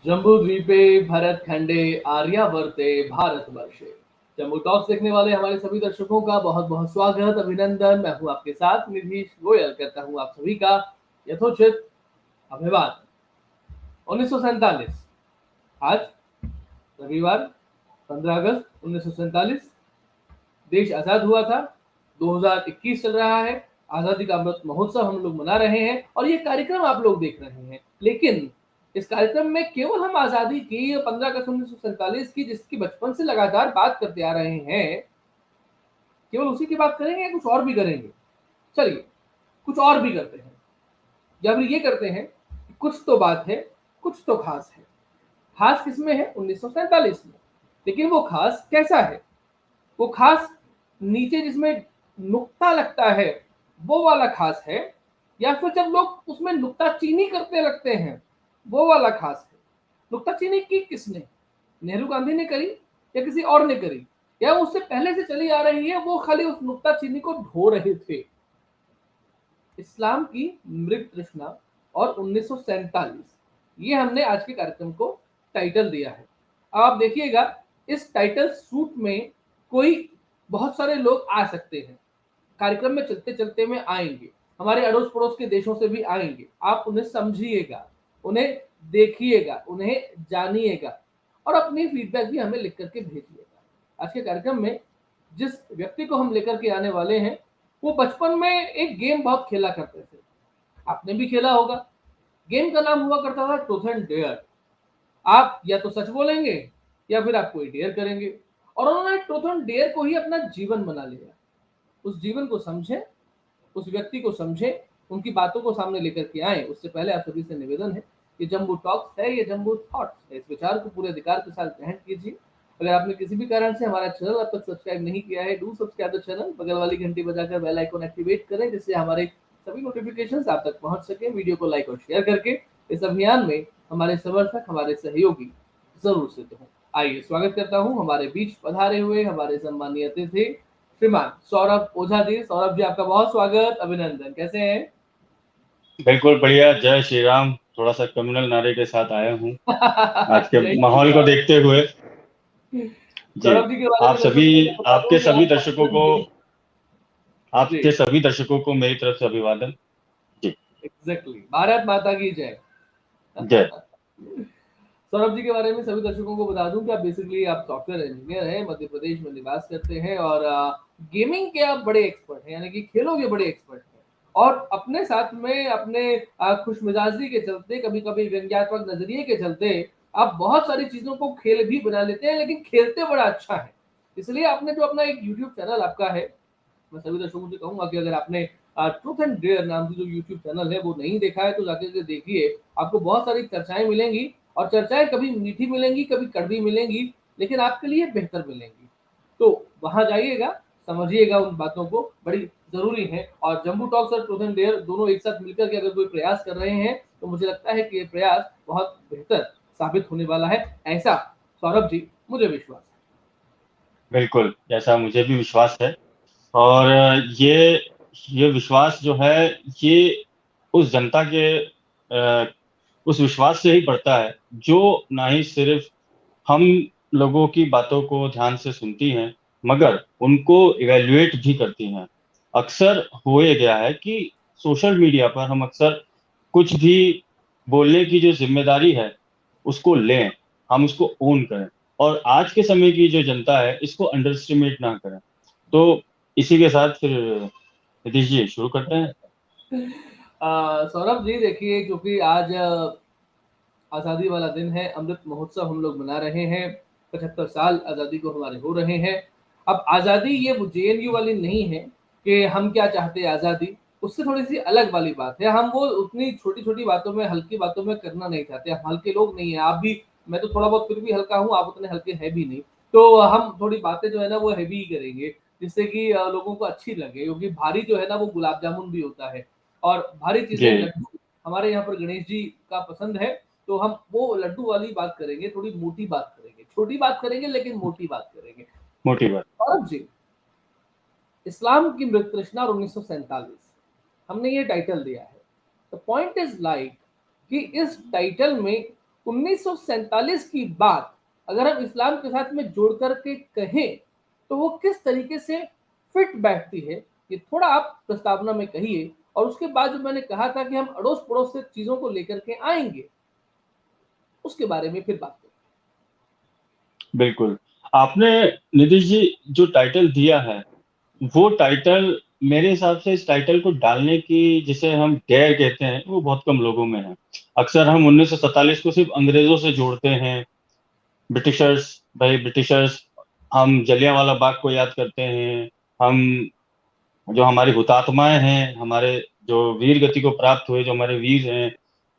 जम्बूद्वीपे भरतखंडे आर्यावर्ते भारतवर्षे। जम्बू टॉक्स देखने वाले हमारे सभी दर्शकों का बहुत बहुत स्वागत, अभिनंदन। मैं हूं आपके साथ निधीश गोयल, करता हूं आप सभी का यथोचित अभिवादन। 1947 आज रविवार 15 अगस्त 1947 देश आजाद हुआ था। 2021 चल रहा है, आजादी का अमृत महोत्सव हम लोग मना रहे हैं और ये कार्यक्रम आप लोग देख रहे हैं। लेकिन इस कार्यक्रम में केवल हम आजादी की 15 अगस्त 1947 की, जिसकी बचपन से लगातार बात करते आ रहे हैं, केवल उसी की बात करेंगे या कुछ और भी करेंगे? चलिए कुछ और भी करते हैं। जब ये करते हैं कि कुछ तो बात है, कुछ तो खास है। खास किसमें है? 1947 में। लेकिन वो खास कैसा है? वो खास नीचे जिसमें नुक्ता लगता है वो वाला खास है, या फिर जब लोग उसमें नुक्ताचीनी करते लगते हैं वो वाला खास है? नुक्ताचीनी की किसने? नेहरू गांधी ने करी या किसी और ने करी, या उससे पहले से चली आ रही है, वो खाली उस नुक्ताचीनी को ढो रहे थे? इस्लाम की मृग तृष्णा और 1947, ये हमने आज के कार्यक्रम को टाइटल दिया है। अब आप देखिएगा, इस टाइटल सूट में कोई बहुत सारे लोग आ सकते हैं, कार्यक्रम में चलते चलते में आएंगे, हमारे अड़ोस पड़ोस के देशों से भी आएंगे। आप उन्हें समझिएगा, उन्हें देखिएगा, उन्हें जानिएगा और अपनी फीडबैक भी हमें लिख करके भेजिएगा। आज के कार्यक्रम में जिस व्यक्ति को हम लेकर के आने वाले हैं, वो बचपन में एक गेम बहुत खेला करते थे, आपने भी खेला होगा। गेम का नाम हुआ करता था ट्रूथ एंड डेयर। आप या तो सच बोलेंगे या फिर आप कोई डेयर करेंगे, और उन्होंने ट्रूथ एंड डेयर को ही अपना जीवन बना लिया। उस जीवन को समझें, उस व्यक्ति को समझें, उनकी बातों को सामने लेकर के आए। उससे पहले आप सभी से निवेदन है, ये जम्बू टॉक्स है, ये जम्बू थॉट्स है। इस विचार को पूरे अधिकार के साथ ग्रहण कीजिए। अगर आपने किसी भी कारण से हमारा चैनल अब तक सब्सक्राइब नहीं किया है, डू सब्सक्राइब द चैनल, बगल वाली घंटी बजाकर बेल आइकन एक्टिवेट करें, जिससे हमारे सभी नोटिफिकेशंस आप तक पहुंच सके। वीडियो को लाइक और शेयर करके इस अभियान में हमारे समर्थक, हमारे सहयोगी जरूर सिद्ध हों। आइए स्वागत करता हूं हमारे बीच पधारे हुए हमारे सम्मानीय अतिथि श्रीमान सौरभ ओझा जी। सौरभ जी, आपका बहुत स्वागत, अभिनंदन। कैसे हैं? बिल्कुल बढ़िया। जय श्री राम। थोड़ा सा कम्युनल नारे के साथ आया हूँ आज के जय श्री माहौल को राम। देखते हुए। जी। सौरभ जी के बारे आप में सभी, दर्शकों को मैं बता आपके दूं कि सभी आप दर्शकों को जी, आपके सभी दर्शकों को मेरी तरफ से अभिवादन। जी। एग्जैक्टली, भारत माता की जय। जय। सौरभ जी के बारे में सभी दर्शकों को बता दूं कि आप बेसिकली आप सॉफ्टवेयर इंजीनियर हैं, मध्य प्रदेश में निवास करते हैं, और गेमिंग के आप बड़े एक्सपर्ट हैं, यानी कि खेलों के बड़े एक्सपर्ट हैं। और अपने साथ में अपने खुश मिजाजी के चलते, कभी कभी व्यंग्यात्मक नजरिए के चलते, आप बहुत सारी चीजों को खेल भी बना लेते हैं, लेकिन खेलते बड़ा अच्छा है। इसलिए आपने जो अपना एक यूट्यूब चैनल आपका है, मैं सभी दर्शकों से कहूंगा कि अगर आपने ट्रूथ एंड डेयर नाम से जो यूट्यूब चैनल है वो नहीं देखा है, तो जाकर के देखिए। आपको बहुत सारी चर्चाएं मिलेंगी, और चर्चाएं कभी मीठी मिलेंगी, कभी कड़वी मिलेंगी, लेकिन आपके लिए बेहतर मिलेंगी। तो वहां जाइएगा, समझिएगा उन बातों को, बड़ी जरूरी है। और जम्बू टॉक्स और ट्रूथ एंड डेयर दोनों एक साथ मिलकर के अगर कोई प्रयास कर रहे हैं, तो मुझे लगता है कि ये प्रयास बहुत बेहतर साबित होने वाला है, ऐसा सौरभ जी मुझे विश्वास है। बिल्कुल, ऐसा मुझे भी विश्वास है। और ये विश्वास जो है, ये उस जनता के उस विश्वास से ही बढ़ता है जो ना ही सिर्फ हम लोगों की बातों को ध्यान से सुनती हैं, मगर उनको इवेल्युएट भी करती हैं। अक्सर हो ये गया है कि सोशल मीडिया पर हम अक्सर कुछ भी बोलने की जो जिम्मेदारी है उसको लें, हम उसको ओन करें, और आज के समय की जो जनता है इसको अंडर एस्टिमेट ना करें। तो इसी के साथ फिर नीतीश जी शुरू करते हैं। सौरभ जी देखिए, क्योंकि आज आज़ादी वाला दिन है, अमृत महोत्सव हम लोग मना रहे हैं, 75 साल आज़ादी को हमारे हो रहे हैं। अब आज़ादी ये जेएनयू वाली नहीं है कि हम क्या चाहते हैं आज़ादी, उससे थोड़ी सी अलग वाली बात है। हम वो उतनी छोटी छोटी बातों में, हल्की बातों में करना नहीं चाहते। हम हल्के लोग नहीं है, आप भी, मैं तो थोड़ा बहुत फिर भी हल्का हूँ, आप उतने हल्के है भी नहीं। तो हम थोड़ी बातें जो है ना वो हैवी ही करेंगे, जिससे कि लोगों को अच्छी लगे, क्योंकि भारी जो है ना वो गुलाब जामुन भी होता है, और भारी जी। चीजें लड्डू हमारे यहाँ पर गणेश जी का पसंद है। तो हम वो लड्डू वाली बात करेंगे, थोड़ी मोटी बात करेंगे, छोटी बात करेंगे लेकिन मोटी बात करेंगे। मोटी बात। सौरभ जी, इस्लाम की मृत तृष्णा और 1947, हमने ये टाइटल दिया है। द पॉइंट इज लाइक कि इस टाइटल में 1947 की बात अगर हम इस्लाम के साथ में जोड़ करके कहें तो वो किस तरीके से फिट बैठती है, ये थोड़ा आप प्रस्तावना में कहिए। और उसके बाद जो मैंने कहा था कि हम अड़ोस पड़ोस से चीजों को लेकर के आएंगे, उसके बारे में फिर बात करें। बिल्कुल। आपने नितिश जी जो टाइटल दिया है, वो टाइटल मेरे हिसाब से इस टाइटल को डालने की, जिसे हम डेयर कहते हैं, वो बहुत कम लोगों में है। अक्सर हम 1947 को सिर्फ अंग्रेजों से जोड़ते हैं, ब्रिटिशर्स, भाई ब्रिटिशर्स। हम जलियांवाला बाग को याद करते हैं, हम जो हमारे हुतात्माएं हैं, हमारे जो वीर गति को प्राप्त हुए, जो हमारे वीर हैं,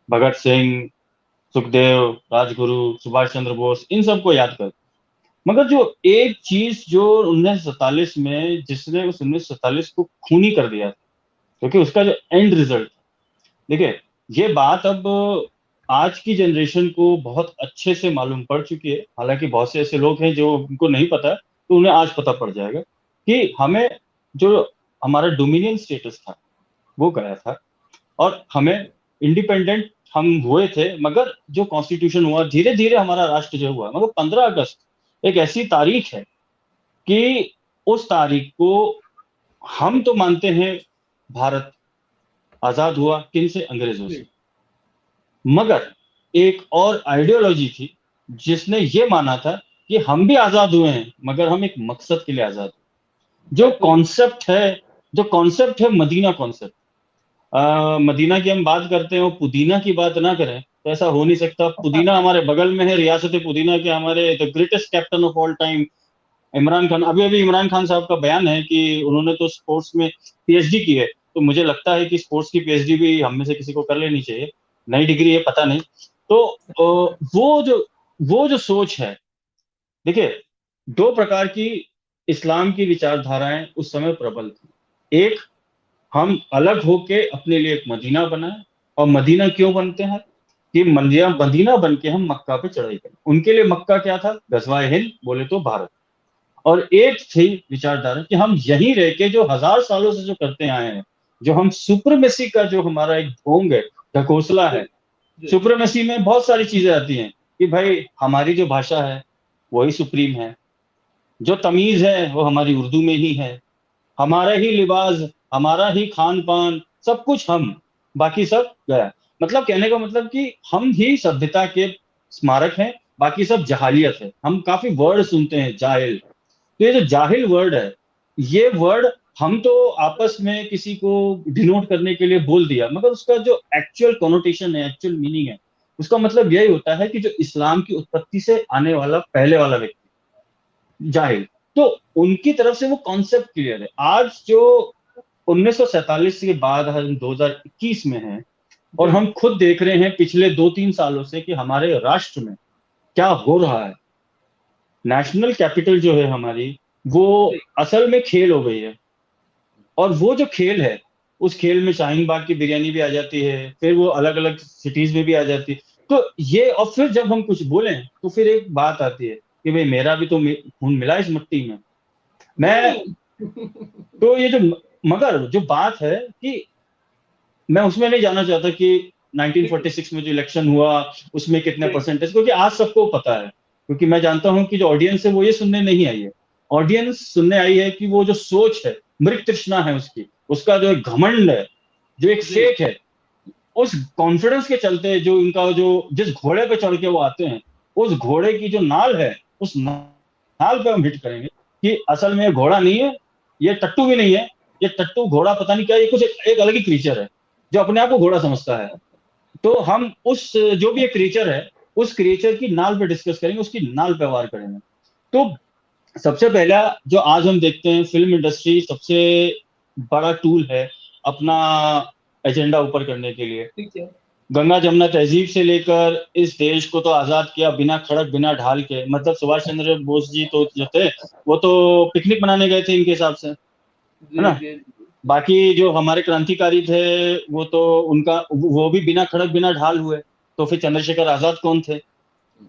भगत सिंह, सुखदेव, राजगुरु, सुभाष चंद्र बोस, इन सबको याद करते हैं। मगर जो एक चीज जो 1947 में, जिसने उस 1947 को खूनी कर दिया था, क्योंकि उसका जो एंड रिजल्ट, देखिए, ये बात अब आज की जनरेशन को बहुत अच्छे से मालूम पड़ चुकी है। हालांकि बहुत से ऐसे लोग हैं जो उनको नहीं पता, तो उन्हें आज पता पड़ जाएगा कि हमें जो हमारा डोमिनियन स्टेटस था वो गया था, और हमें इंडिपेंडेंट हम हुए थे। मगर जो कॉन्स्टिट्यूशन हुआ, धीरे धीरे हमारा राष्ट्र जो हुआ, मगर 15 अगस्त एक ऐसी तारीख है कि उस तारीख को हम तो मानते हैं भारत आजाद हुआ, किन से? अंग्रेजों से। मगर एक और आइडियोलॉजी थी जिसने ये माना था कि हम भी आजाद हुए हैं, मगर हम एक मकसद के लिए आजाद हुए। जो कॉन्सेप्ट है मदीना कॉन्सेप्ट। मदीना की हम बात करते हैं, वो पुदीना की बात ना करें तो ऐसा हो नहीं सकता। पुदीना हमारे बगल में है, रियासत पुदीना के हमारे the greatest captain of all time Imran Khan. अभी अभी इमरान खान साहब का बयान है कि उन्होंने तो स्पोर्ट्स में पीएचडी की है, तो मुझे लगता है कि स्पोर्ट्स की पीएचडी भी हम में से किसी को कर लेनी चाहिए। नई डिग्री है, पता नहीं। तो वो जो सोच है, देखिए, दो प्रकार की इस्लाम की विचारधाराएं उस समय प्रबल थी। एक, हम अलग होके अपने लिए एक मदीना बनाए। और मदीना क्यों बनते हैं? कि मदीना मदीना बन के हम मक्का पे चढ़ाई करें। उनके लिए मक्का क्या था? गजवाए हिंद, बोले तो भारत। और एक थी विचारधारा कि हम यहीं रह के जो हजार सालों से जो करते आए हैं, जो हम सुप्रीमेसी का जो हमारा एक ढोंग है, ढकोसला है। सुप्रीमेसी में बहुत सारी चीजें आती हैं कि भाई हमारी जो भाषा है वही सुप्रीम है, जो तमीज है वो हमारी उर्दू में ही है, हमारा ही लिबास, हमारा ही खान पान, सब कुछ हम, बाकी सब गया। मतलब कहने का मतलब कि हम ही सभ्यता के स्मारक हैं, बाकी सब जहालियत है। हम काफी वर्ड सुनते हैं, जाहिल। तो ये जो जाहिल वर्ड है, ये वर्ड हम तो आपस में किसी को डिनोट करने के लिए बोल दिया, मगर उसका जो एक्चुअल कॉनोटेशन है, एक्चुअल मीनिंग है, उसका मतलब यही होता है कि जो इस्लाम की उत्पत्ति से आने वाला पहले वाला व्यक्ति, जाहिल। तो उनकी तरफ से वो कॉन्सेप्ट क्लियर है। आज जो 1947 के बाद हम 2021 में हैं, और हम खुद देख रहे हैं पिछले 2-3 सालों से कि हमारे राष्ट्र में क्या हो रहा है। नेशनल कैपिटल जो है हमारी, वो असल में खेल हो गई है। और वो जो खेल है, उस खेल में शाहीन बाग की बिरयानी भी आ जाती है, फिर वो अलग अलग सिटीज में भी आ जाती है। तो ये, और फिर जब हम कुछ बोलें तो फिर एक बात आती है कि भाई मेरा भी तो खून मिला इस मिट्टी में। मैं तो ये जो, मगर जो बात है कि मैं उसमें नहीं जाना चाहता कि 1946 में जो इलेक्शन हुआ उसमें कितने परसेंटेज, क्योंकि आज सबको पता है। क्योंकि मैं जानता हूं कि जो ऑडियंस है वो ये सुनने नहीं आई है। ऑडियंस सुनने आई है कि वो जो सोच है, मृत तृष्णा है उसकी, उसका जो एक घमंड है, जो एक फेक है, उस कॉन्फिडेंस के चलते जो उनका जो जिस घोड़े पे चढ़ के वो आते हैं, उस घोड़े की जो नाल है, उस नाल पे हम हिट करेंगे कि असल में ये घोड़ा नहीं है, ये टट्टू भी नहीं है, ये टट्टू घोड़ा पता नहीं क्या, ये कुछ एक अलग ही क्रीचर है जो अपने आप को घोड़ा समझता है। तो हम उस, जो भी एक क्रीचर है, उस क्रीचर की नाल पे डिस्कस करेंगे, उसकी नाल पे वार करेंगे। तो सबसे पहला जो आज हम देखते हैं, फिल्म इंडस्ट्री सबसे बड़ा टूल है अपना एजेंडा ऊपर करने के लिए। ठीक है। गंगा जमुना तहजीब से लेकर इस देश को तो आजाद किया बिना खड़क बिना ढाल के। मतलब सुभाष चंद्र बोस जी तो जो थे, वो तो पिकनिक मनाने गए थे इनके हिसाब से, है जी ना। जी। बाकी जो हमारे क्रांतिकारी थे, वो तो उनका वो भी बिना खड़क बिना ढाल हुए। तो फिर चंद्रशेखर आजाद कौन थे?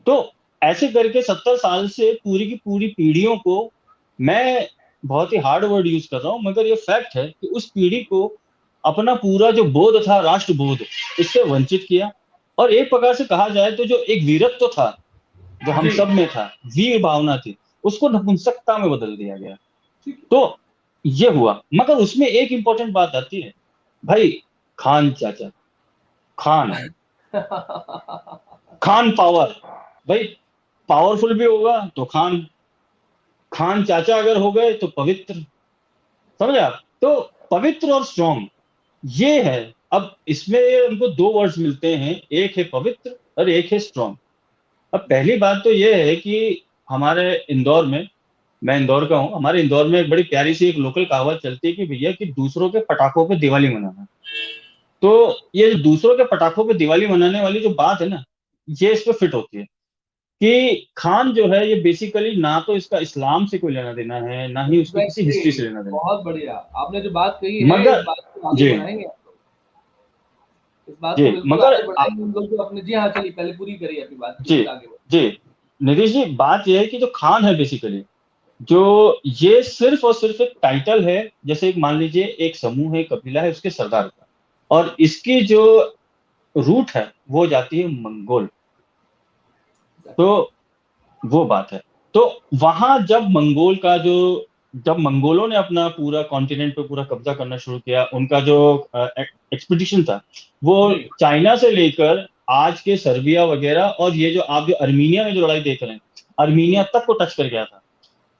तो ऐसे करके 70 साल से पूरी की पूरी पीढ़ियों को, मैं बहुत ही हार्ड वर्ड यूज कर रहा हूं, मगर ये फैक्ट है कि उस पीढ़ी को अपना पूरा जो बोध था, राष्ट्र बोध, इससे वंचित किया। और एक प्रकार से कहा जाए तो जो एक वीरत्व तो था, जो हम जी सब में था, वीर भावना थी, उसको नपुंसकता में बदल दिया गया। ठीक तो ये हुआ, मगर उसमें एक इंपॉर्टेंट बात आती है भाई, खान चाचा, खान, खान पावर, भाई पावरफुल भी होगा तो खान, खान चाचा अगर हो गए तो पवित्र, समझे आप? तो पवित्र और स्ट्रॉन्ग, ये है। अब इसमें उनको दो वर्ड्स मिलते हैं, एक है पवित्र और एक है स्ट्रॉन्ग। अब पहली बात तो ये है कि हमारे इंदौर में, मैं इंदौर का हूँ, हमारे इंदौर में एक बड़ी प्यारी सी एक लोकल कहावत चलती है कि भैया कि दूसरों के पटाखों पे दिवाली मनाना। तो ये जो दूसरों के पटाखों पे दिवाली मनाने वाली जो बात है ना, ये इस पे फिट होती है कि खान जो है ये बेसिकली ना तो इसका इस्लाम से कोई लेना देना है, ना ही उसकी किसी हिस्ट्री एग्जैक्टली, से लेना देना बहुत बढ़िया आपने जो बात कही है। है, इस मगर बात को आगे जी, बढ़ाएंगे आप लोग, इस बात जी को बिल्कुल मगर आगे बढ़ाएंगे हम लोग। जो अपने, जी हाँ, चलिए पहले पूरी करिए अपनी बातचीत, जी, फिर आगे बढ़े। जी निधि जी, बात यह है कि जो खान है बेसिकली, जो ये सिर्फ और सिर्फ एक टाइटल है, जैसे एक मान लीजिए एक समूह है, कबीला है उसके सरदार का, और इसकी जो रूट है वो जाती है मंगोल। तो वो बात है। तो वहां जब मंगोल का जो, जब मंगोलों ने अपना पूरा कॉन्टिनेंट पे पूरा कब्जा करना शुरू किया, उनका जो एक्सपीडिशन था, वो जी चाइना से लेकर आज के सर्बिया वगैरह, और ये जो आप जो अर्मीनिया में जो लड़ाई देख रहे हैं, अर्मीनिया जी तक को टच कर गया था।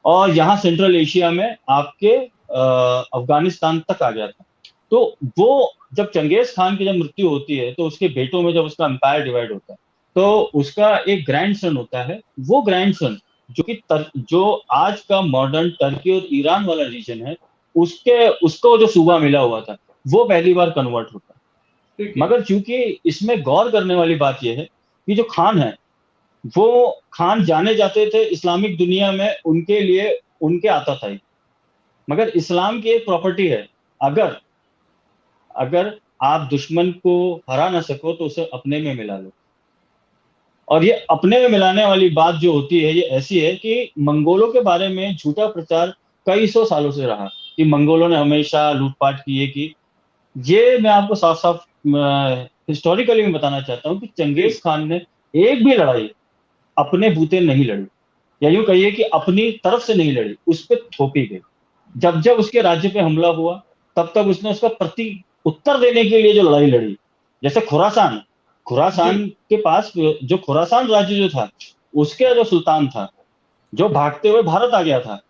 और यहाँ सेंट्रल एशिया में आपके अफगानिस्तान तक आ गया था। तो वो जब चंगेज खान की जब मृत्यु होती है, तो उसके बेटों में जब उसका एम्पायर डिवाइड होता है, तो उसका एक ग्रैंड सन होता है। वो ग्रैंड सन जो कि जो आज का मॉडर्न टर्की और ईरान वाला रीजन है, उसके उसको जो सूबा मिला हुआ था, वो पहली बार कन्वर्ट होता है। ठीक है। मगर चूंकि इसमें गौर करने वाली बात यह है कि जो खान है, वो खान जाने जाते थे इस्लामिक दुनिया में उनके लिए, उनके आता था ही। मगर इस्लाम की एक प्रॉपर्टी है, अगर अगर आप दुश्मन को हरा ना सको तो उसे अपने में मिला लो। और ये अपने में मिलाने वाली बात जो होती है, ये ऐसी है कि मंगोलों के बारे में झूठा प्रचार कई सौ सालों से रहा कि मंगोलों ने हमेशा लूटपाट की, ये की। ये मैं आपको साफ साफ हिस्टोरिकली मैं बताना चाहता हूँ कि जी चंगेज खान ने एक भी लड़ाई अपने बूते नहीं लड़ी, या यूं कहिए कि अपनी तरफ से नहीं लड़ी, उस पर थोपी गई। जब जब उसके राज्य पे हमला हुआ, तब तब उसने उसका प्रति उत्तर देने के लिए जो लड़ाई लड़ी। जैसे खुरासान, जी खुरासान के पास जो खुरासान राज्य जो था, उसके जो सुल्तान था, जो भागते हुए भारत आ गया था,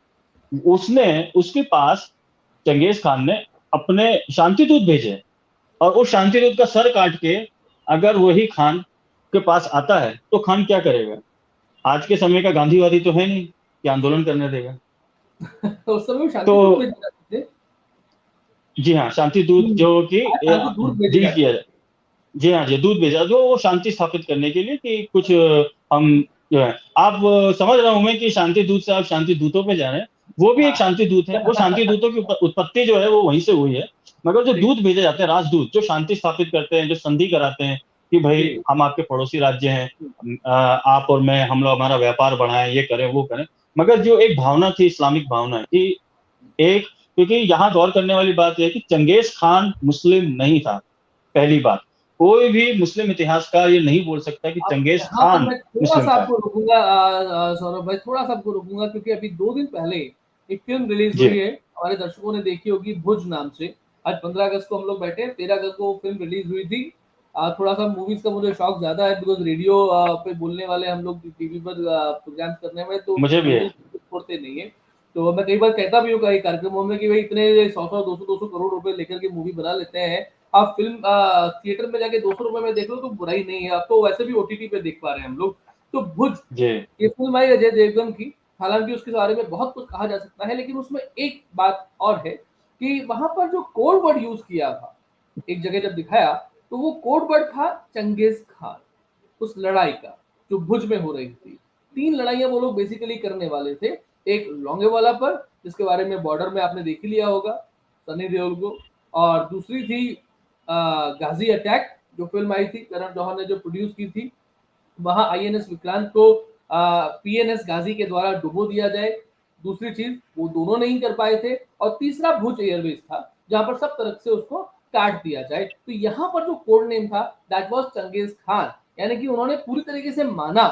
उसने, उसके पास चंगेज खान ने अपने शांति दूत भेजे, और उस शांति दूत का सर काट के अगर वही खान के पास आता है, तो खान क्या करेगा? आज के समय का गांधीवादी तो है नहीं कि आंदोलन करने देगा। तो उस समय वो तो शांति दूत भेजे जाते थे। जी हाँ, शांति दूत जो कि आज शांति दूत भेजे डील जाते किया हैं। जाए। जी हाँ, जी दूत भेजा जो वो शांति स्थापित करने के लिए कि कुछ हम जो है, आप समझ रहा हूं मैं कि शांति दूत से आप शांति दूतों पे जा रहे हैं। वो भी एक हाँ शांति दूत है, वो शांति दूतों की उत्पत्ति जो है वो वहीं से हुई है। मगर जो ठीक। दूत भेजे जाते हैं, राजदूत, जो शांति स्थापित करते हैं, जो संधि कराते हैं कि भाई जी हम आपके पड़ोसी राज्य हैं, आप और मैं, हम लोग हमारा व्यापार बढ़ाएं, ये करें वो करें। मगर जो एक भावना थी, इस्लामिक भावना कि एक, क्योंकि यहाँ गौर करने वाली बात यह है कि चंगेज खान मुस्लिम नहीं था। पहली बात, कोई भी मुस्लिम इतिहासकार ये नहीं बोल सकता कि अब चंगेज यहाँ पर खान मैं मुस्लिम थोड़ा-सा था। आपको रोकूँगा, सौरभ भाई, थोड़ा-सा आपको रोकूँगा, क्योंकि अभी 2 दिन पहले एक फ़िल्म रिलीज़ जी, हुई है, हमारे दर्शकों ने देखी होगी, भुज नाम से। आज 15 अगस्त को हम लोग बैठे हैं, 13 अगस्त को वो फ़िल्म रिलीज़ हुई थी। थोड़ा-सा मूवीज़ का मुझे शौक ज़्यादा है, बिकॉज़ रेडियो पे बोलने वाले हम लोग टीवी पर प्रोग्राम्स करने में, तो मुझे भी है। बिल्कुल छोड़ते नहीं हैं। तो मैं कई बार कहता भी हूँ कई कार्यक्रमों में कि भई इतने 100-100, 200-200 करोड़ रुपए लेकर के मूवी बना लेते हैं। आप फ़िल्म थिएटर में जाके ₹200 में देख लो तो बुराई नहीं है, अब तो वैसे भी ओटीटी पे देख पा रहे हैं हम लोग। तो भुज, जी, ये फ़िल्म आई अजय देवगन की, हालाँकि उसके बारे में बहुत कुछ कहा जा सकता है, लेकिन उसमें एक बात और है कि वहाँ पर जो कोड वर्ड यूज़ किया था, एक जगह जब दिखाया, तो वो कोड वर्ड था चंगेज़ खान, उस लड़ाई का, जो भुज में हो रही थी। 3 लड़ाइयाँ वो लोग बेसिकली करने वाले थे। एक लोंगेवाला पर, जिसके बारे में बॉर्डर में आपने देख ही लिया होगा, सनी देओल को, और दूसरी थी गाज़ी अटैक, जो फ़िल्म आई थी, करण जौहर ने जो प्रोड्यूस की थी। वहाँ आईएनएस विक्रांत को पीएनएस गाजी के द्वारा डुबो दिया जाए। दूसरी चीज़, वो दोनों नहीं कर पाए थे, और तीसरा भुज एयरवेज़ था, जहाँ पर सब तरफ से उसको काट दिया जाए। तो यहाँ पर जो कोड नेम था दैट वाज चंगेज खान, यानी कि उन्होंने पूरी तरीके से माना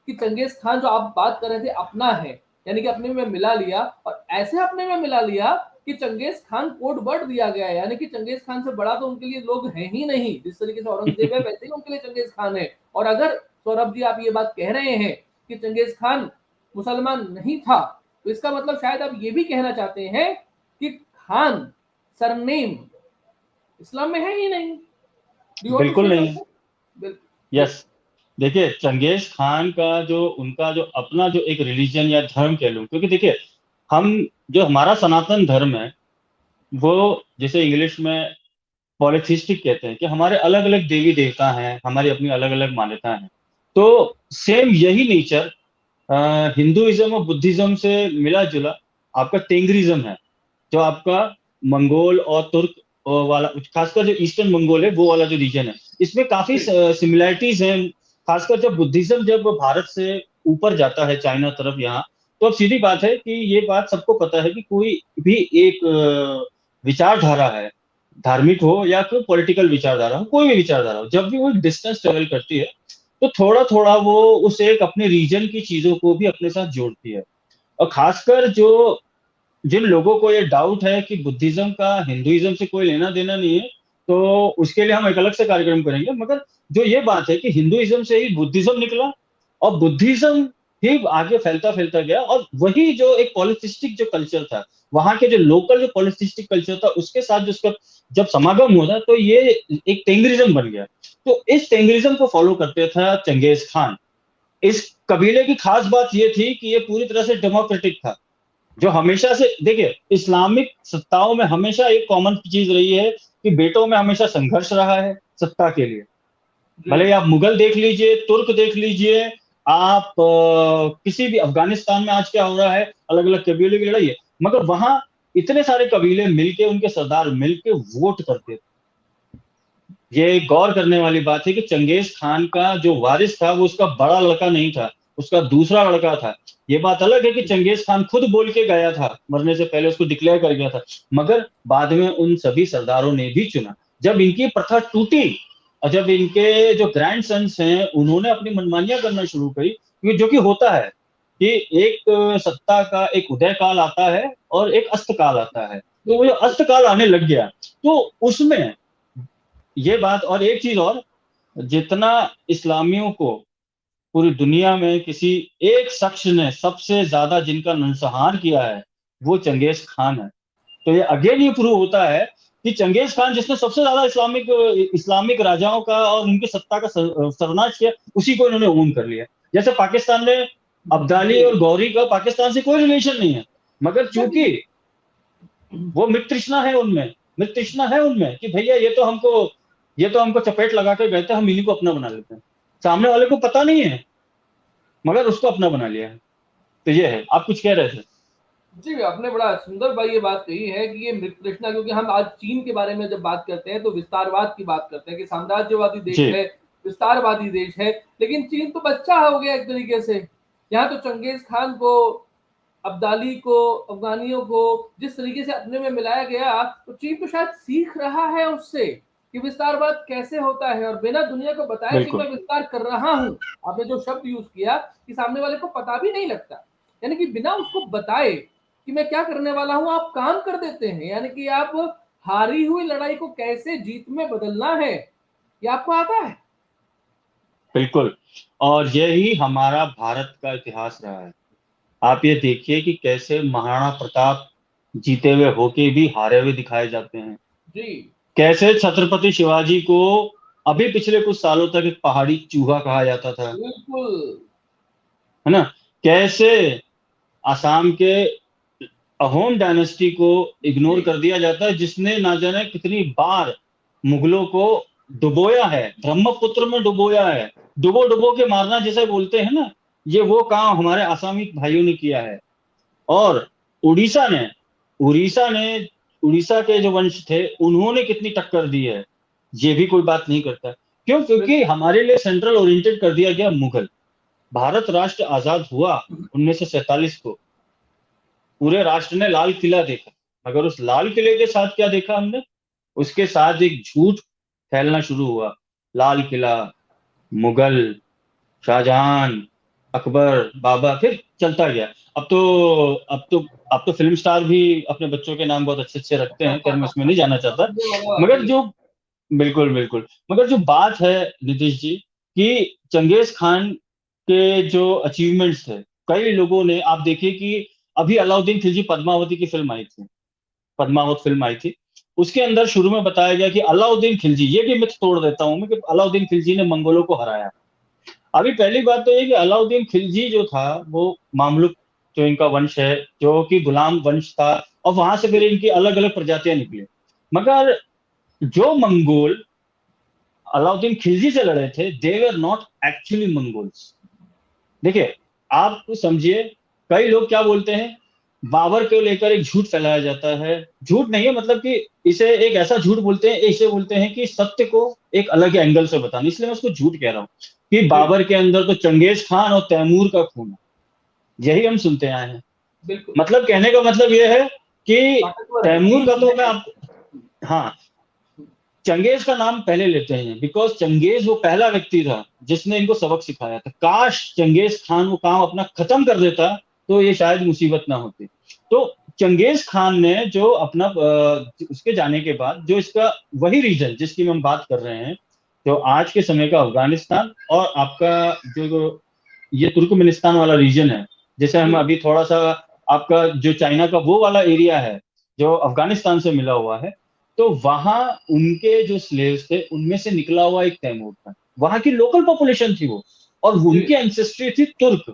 कि चंगेज खान जो आप बात कर रहे थे अपना है, यानी कि अपने में मिला लिया, और ऐसे अपने में मिला लिया कि चंगेज खान कोड वर्ड दिया गया है, यानी कि चंगेज खान से बड़ा तो उनके लिए लोग हैं ही नहीं। जिस तरीके से औरंगजेब है वैसे ही उनके लिए चंगेज खान है। और अगर सौरभ जी आप ये बात कह रहे हैं कि चंगेज खान मुसलमान नहीं था, तो इसका मतलब शायद आप ये भी कहना चाहते हैं कि खान सरनेम इस्लाम में है ही नहीं। डू यू वांट टू बिल्कुल से नहीं। समथिंग? जी यस, देखिए चंगेज खान का जो उनका जो अपना जो एक रिलीजन या धर्म कह लूं, क्योंकि देखिए हम जो हमारा सनातन धर्म है वो जिसे इंग्लिश में पॉलिथिस्टिक कहते हैं, कि हमारे अलग अलग देवी देवता हैं, हमारी अपनी अलग अलग मान्यता हैं। तो सेम यही नेचर हिंदुइज्म और बुद्धिज्म से मिला जुला आपका तेंगरिज्म है, जो आपका मंगोल और तुर्क वाला, खासकर जो ईस्टर्न मंगोल है वो वाला जो रीजन है, इसमें काफी जी सिमिलैरिटीज हैं। खासकर जब बुद्धिज्म जब भारत से ऊपर जाता है चाइना तरफ यहाँ, तो अब सीधी बात है कि ये बात सबको पता है कि कोई भी एक विचारधारा है, धार्मिक हो या कोई पॉलिटिकल विचारधारा हो, कोई भी विचारधारा हो, जब भी वो डिस्टेंस ट्रेवल करती है तो थोड़ा थोड़ा वो उस एक अपने रीजन की चीजों को भी अपने साथ जोड़ती है। और खासकर जो जिन लोगों को ये डाउट है कि बुद्धिज्म का हिंदुइज्म से कोई लेना देना नहीं है, तो उसके लिए हम एक अलग से कार्यक्रम करेंगे। मगर जो ये बात है कि हिंदुइज्म से ही बुद्धिज्म निकला, और बुद्धिज्म ही आगे फैलता फैलता गया, और वही जो एक पॉलिथिस्टिक जो कल्चर था, वहां के जो लोकल जो पॉलिथिस्टिक कल्चर था उसके साथ जो उसका जब समागम हुआ था, तो ये एक तेंगरिज्म बन गया। तो इस तेंगरिज्म को फॉलो करते था चंगेज खान। इस कबीले की खास बात ये थी कि ये पूरी तरह से डेमोक्रेटिक था, जो हमेशा से देखिए इस्लामिक सत्ताओं में हमेशा एक कॉमन चीज रही है कि बेटों में हमेशा संघर्ष रहा है सत्ता के लिए। जी भले ही आप मुगल देख लीजिए, तुर्क देख लीजिए, आप किसी भी अफगानिस्तान में आज क्या हो रहा है, अलग अलग कबीले की लड़ाई है, मगर वहां इतने सारे कबीले मिलके, उनके सरदार मिलके वोट करते थे। ये गौर करने वाली बात है कि चंगेज खान का जो वारिस था वो उसका बड़ा लड़का नहीं था, उसका दूसरा लड़का था। ये बात अलग है कि चंगेज खान खुद बोल के गया था, मरने से पहले उसको डिक्लेयर कर गया था, मगर बाद में उन सभी सरदारों ने भी चुना। जब इनकी प्रथा टूटी और जब इनके जो ग्रैंड सन्स हैं उन्होंने अपनी मनमानियां करना शुरू करी, क्योंकि जो कि होता है कि एक सत्ता का एक उदय काल आता है और एक अस्त काल आता है, तो वो जो अस्त काल आने लग गया, तो उसमें ये बात, और एक चीज और, जितना इस्लामियों को पूरी दुनिया में किसी एक शख्स ने सबसे ज्यादा जिनका नरसंहार किया है वो चंगेज खान है। तो ये अगेन ये प्रूव होता है कि चंगेज खान जिसने सबसे ज्यादा इस्लामिक इस्लामिक राजाओं का और उनकी सत्ता का सर्वनाश किया, उसी को इन्होंने ओन कर लिया। जैसे पाकिस्तान में अब्दाली जी और गौरी का पाकिस्तान से कोई रिलेशन नहीं है, मगर चूंकि वो मृत तृष्णा है उनमें, मृत तृष्णा है उनमें कि भैया ये तो हमको चपेट लगा के गए थे, हम इन्हीं को अपना बना लेते हैं। सामने वाले को पता नहीं है, मगर उसको अपना बना लिया है। तो ये है, आप कुछ कह रहे थे। जी, आपने बड़ा सुंदर भाई ये बात कही है कि ये मृत तृष्णा, क्योंकि हम आज चीन के बारे में जब बात करते हैं तो विस्तारवाद की बात करते हैं कि साम्राज्यवादी देश जी है, विस्तारवादी देश है, लेकिन चीन तो बच्चा हो गया एक तरीके से। यहाँ तो चंगेज खान को, अब्दाली को, अफगानियों को जिस तरीके से अपने में मिलाया गया, तो चीन तो शायद सीख रहा है उससे कि विस्तारवाद कैसे होता है, और बिना दुनिया को बताए कि बिल्कुल। मैं विस्तार कर रहा हूँ। आपने जो शब्द यूज किया कि सामने वाले को पता भी नहीं लगता, यानी कि बिना उसको बताए कि मैं क्या करने वाला हूं आप काम कर देते हैं, यानी कि आप हारी हुई लड़ाई को कैसे जीत में बदलना है ये आपको आता है। बिल्कुल, और यही हमारा भारत का इतिहास रहा है। आप ये देखिए कि कैसे महाराणा प्रताप जीते हुए होके भी हारे हुए दिखाए जाते हैं, जी कैसे छत्रपति शिवाजी को अभी पिछले कुछ सालों तक एक पहाड़ी चूहा कहा जाता था, बिल्कुल। है ना, कैसे असम के अहोम डायनेस्टी को इग्नोर जी कर दिया जाता है, जिसने ना जाने कितनी बार मुगलों को डुबोया है, ब्रह्मपुत्र में डुबोया है। डुबो डुबो के मारना जिसे बोलते हैं ना, ये वो काम हमारे आसामी भाइयों ने किया है। और उड़ीसा ने उड़ीसा ने उड़ीसा के जो वंश थे उन्होंने कितनी टक्कर दी है, ये भी कोई बात नहीं करता। क्यों? क्योंकि बिल्कुल। हमारे लिए सेंट्रल ओरिएंटेड कर दिया गया मुगल। भारत राष्ट्र आजाद हुआ 1947 को, पूरे राष्ट्र ने लाल किला देखा, मगर उस लाल किले के साथ क्या देखा हमने? उसके साथ एक झूठ फैलना शुरू हुआ। लाल किला, मुगल, शाहजहां, अकबर, बाबर, फिर चलता गया। अब तो अब तो अब तो फिल्म स्टार भी अपने बच्चों के नाम बहुत अच्छे अच्छे रखते हैं, खैर मैं इसमें नहीं जाना चाहता। ये वाला बात मगर है। जो बिल्कुल बिल्कुल, मगर जो बात है नीतीश जी, कि चंगेज खान के जो अचीवमेंट्स थे, कई लोगों ने, आप देखिए कि अभी अलाउद्दीन खिलजी पद्मावती की फिल्म आई थी, पद्मावत फिल्म आई थी, उसके अंदर शुरू में बताया गया कि अलाउद्दीन खिलजी, ये भी मिथ तोड़ देता हूं मैं, कि अलाउद्दीन खिलजी ने मंगोलों को हराया। अभी पहली बात तो ये कि अलाउद्दीन खिलजी जो था वो मामलुक, जो इनका वंश है, जो कि गुलाम वंश था, और वहां से फिर इनकी अलग अलग प्रजातियां निकली। मगर जो मंगोल अलाउद्दीन खिलजी से लड़े थे, दे वर नॉट एक्चुअली मंगोल्स। देखिए, आप समझिए, कई लोग क्या बोलते हैं, बाबर को लेकर एक झूठ फैलाया जाता है। झूठ नहीं है, मतलब कि इसे एक ऐसा झूठ बोलते हैं, इसे बोलते हैं कि सत्य को एक अलग एंगल से बताना, इसलिए मैं उसको झूठ कह रहा हूँ, कि जी बाबर के अंदर तो चंगेज खान और तैमूर का खून है। यही हम सुनते आए हैं। बिल्कुल। मतलब कहने का मतलब यह है कि ताकतवर है, तैमूर का वीर तो मैं है। आप, हाँ, चंगेज का नाम पहले लेते हैं बिकॉज चंगेज वो पहला व्यक्ति था जिसने इनको सबक सिखाया था। काश चंगेज खान वो काम अपना खत्म कर देता तो ये शायद मुसीबत ना होती। तो चंगेज खान ने जो अपना उसके जाने के बाद जो इसका वही रीजन जिसकी हम बात कर रहे हैं, जो आज के समय का अफगानिस्तान और आपका जो ये तुर्कमेनिस्तान वाला रीजन है, जैसे हम जी अभी थोड़ा सा, आपका जो चाइना का वो वाला एरिया है जो अफगानिस्तान से मिला हुआ है, तो वहां उनके जो स्लेव्स थे उनमें से निकला हुआ एक तैमूर था। वहां की लोकल पॉपुलेशन थी वो, और जी उनकी एंसेस्ट्री थी तुर्क,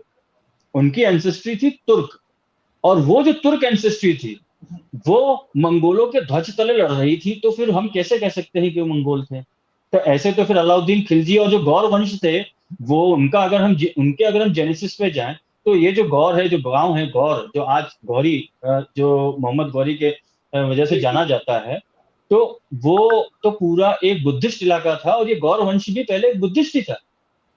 उनकी एंसेस्ट्री थी तुर्क। और वो जो तुर्क एंसेस्ट्री थी वो मंगोलों के ध्वज तले लड़ रही थी, तो फिर हम कैसे कह सकते हैं कि वो मंगोल थे? तो ऐसे तो फिर अलाउद्दीन खिलजी और जो गौर वंश थे, वो उनका अगर हम जेनेसिस पे जाएं, तो ये जो गौर है, जो गांव है गौर, जो आज गौरी, जो मोहम्मद गौरी के वजह से जी जी। जाना जाता है, तो वो तो पूरा एक बुद्धिस्ट इलाका था, और ये गौर वंश भी पहले एक बुद्धिस्ट ही था,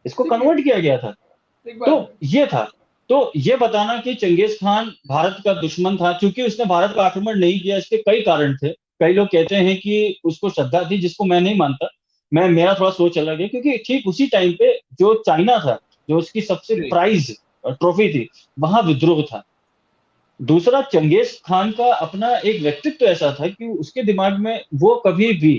इसको ठीक है। कन्वर्ट किया गया था। ठीक तो बात है। ये था। तो ये बताना कि चंगेज खान भारत का दुश्मन था क्योंकि उसने भारत का आक्रमण नहीं किया, इसके कई कारण थे। कई लोग कहते हैं कि उसको श्रद्धा थी, जिसको मैं नहीं मानता। मैं, मेरा थोड़ा सोच अलग है, क्योंकि ठीक उसी टाइम पे जो चाइना था, जो उसकी सबसे जी प्राइज ट्रॉफी थी, वहां विद्रोह था। दूसरा, चंगेज खान का अपना एक व्यक्तित्व ऐसा था कि उसके दिमाग में वो कभी भी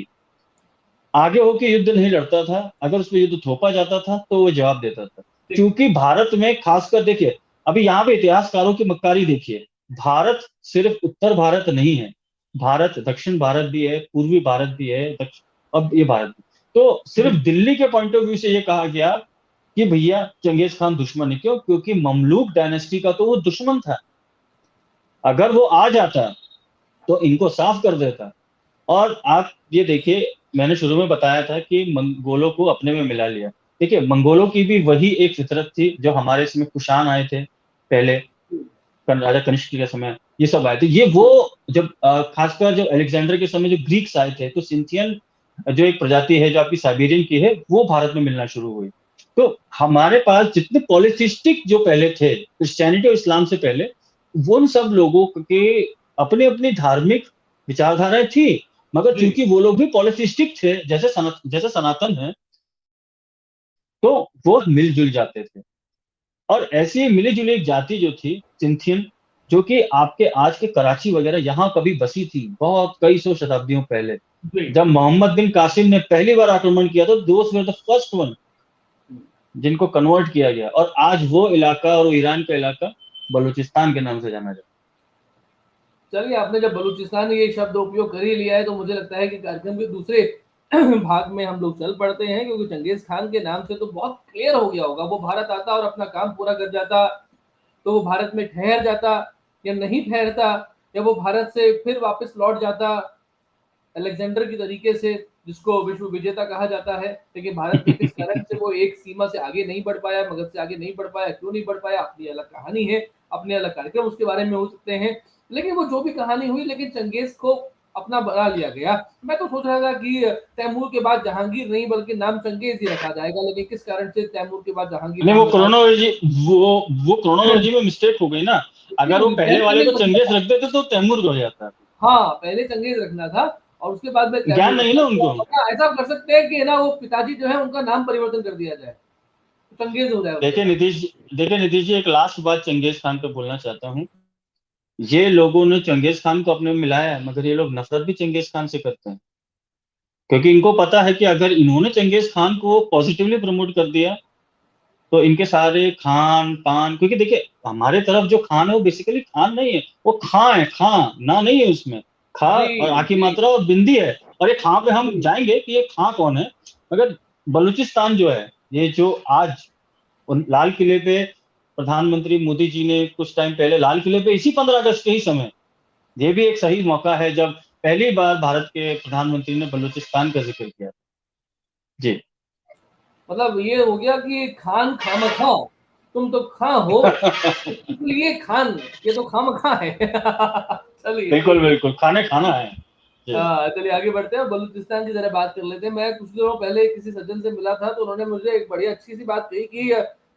आगे होके युद्ध नहीं लड़ता था। अगर उस पर युद्ध थोपा जाता था तो वो जवाब देता था। ठीक। क्योंकि भारत में खासकर देखिए, अभी यहाँ पे इतिहासकारों की मक्कारी देखिए, भारत सिर्फ उत्तर भारत नहीं है, भारत दक्षिण भारत भी है, पूर्वी भारत भी है, अब ये भारत भी। तो सिर्फ जी दिल्ली के पॉइंट ऑफ व्यू से ये कहा गया कि भैया चंगेज खान दुश्मन है। क्यों? क्योंकि ममलूक डायनेस्टी का तो वो दुश्मन था। अगर वो आ जाता तो इनको साफ कर देता। और आप ये देखिए, मैंने शुरू में बताया था कि मंगोलों को अपने में मिला लिया। देखिए, मंगोलों की भी वही एक फितरत थी जो हमारे इसमें कुषाण आए थे पहले, राजा कनिष्क के समय ये सब आए थे। ये वो, जब खासकर जब अलेक्जेंडर के समय जो ग्रीक्स आए थे, तो सिंथियन जो एक प्रजाति है जो आपकी साइबेरियन की है, वो भारत में मिलना शुरू हुई। तो हमारे पास जितने पॉलिथिस्टिक जो पहले थे, क्रिश्चियनिटी और इस्लाम से पहले, वो उन सब लोगों के अपनी अपनी धार्मिक विचारधाराएं थी। मगर जी। चूंकि वो लोग भी पॉलिथिस्टिक थे, जैसे सनातन है, तो वो मिलजुल जाते थे। और ऐसी मिली जुली एक जाति जो थी सिंथियन, जो कि आपके आज के कराची वगैरह यहाँ कभी बसी थी बहुत कई सौ शताब्दियों पहले। जी जब मोहम्मद बिन कासिम ने पहली बार आक्रमण किया तो दोस्त वर द फर्स्ट वन जिनको कन्वर्ट किया गया, और आज वो इलाका और वो ईरान का इलाका बलूचिस्तान के नाम से जाना जाता चलिए, आपने जब बलूचिस्तान ये शब्द उपयोग कर ही लिया है तो मुझे लगता है कि कार्यक्रम के दूसरे भाग में हम लोग चल पड़ते हैं, क्योंकि चंगेज खान के नाम से तो बहुत क्लियर हो गया होगा। वो भारत आता और अपना काम पूरा कर जाता, तो वो भारत में ठहर जाता या नहीं ठहरता, या वो भारत से फिर वापस लौट जाता अलेक्जेंडर की तरीके से, जिसको विश्व विजेता कहा जाता है। लेकिन भारत में किस कारण से वो एक सीमा से आगे नहीं बढ़ पाया, मगध से आगे नहीं बढ़ पाया, क्यों नहीं बढ़ पाया, अपनी अलग कहानी है, अपने अलग कार्यक्रम उसके बारे में हो सकते हैं। लेकिन वो जो भी कहानी हुई, लेकिन चंगेज को अपना बना लिया गया। मैं तो सोच रहा था कि तैमूर के बाद जहांगीर नहीं बल्कि नाम चंगेज ही रखा जाएगा, लेकिन किस कारण से तैमूर के बाद जहांगीर नहीं, नाम रखा वो वो क्रोनोलॉजी में मिस्टेक हो गई ना। अगर वो क्यों पहले पहले वाले को चंगेज रखना चंगेज था। रख देते तो तैमूर हो जाता। हाँ, पहले चंगेज रखना था। और उसके बाद में ज्ञान नहीं ना उनको। ऐसा कर सकते हैं कि ना वो पिताजी जो है उनका नाम परिवर्तन कर दिया जाए, चंगेज हो जाए। देखिए नीतीश जी, एक लास्ट बात चंगेज खान पे बोलना चाहता हूँ। ये लोगों ने चंगेज खान को अपने में मिलाया है, मगर ये लोग नफरत भी चंगेज खान से करते हैं, क्योंकि इनको पता है कि अगर इन्होंने चंगेज खान को पॉजिटिवली प्रमोट कर दिया तो इनके सारे खान पान, क्योंकि देखिए हमारे तरफ जो खान है वो बेसिकली खान नहीं है, वो खां है, खां ना नहीं है उसमें, खा जी और आकी जी मात्रा और बिंदी है। और ये खां पे हम जी जाएंगे कि ये खां कौन है। मगर बलूचिस्तान जो है, ये जो आज लाल किले पे प्रधानमंत्री मोदी जी ने कुछ टाइम पहले लाल किले पे इसी 15 अगस्त के ही समय, ये भी एक सही मौका है जब पहली बार भारत के प्रधानमंत्री ने बलूचिस्तान का जिक्र किया। जी। मतलब ये हो गया कि खान खामखा, तुम तो खां हो, इसलिए खान, ये तो खामखा है। चलिए बिल्कुल ठीक है। बिल्कुल, खाने खाना है। जी। चलिए आगे बढ़ते हैं, बलूचिस्तान की जरा बात कर लेते हैं। मैं कुछ दिनों पहले किसी सज्जन से मिला था, तो उन्होंने मुझे एक बड़ी अच्छी सी बात कही कि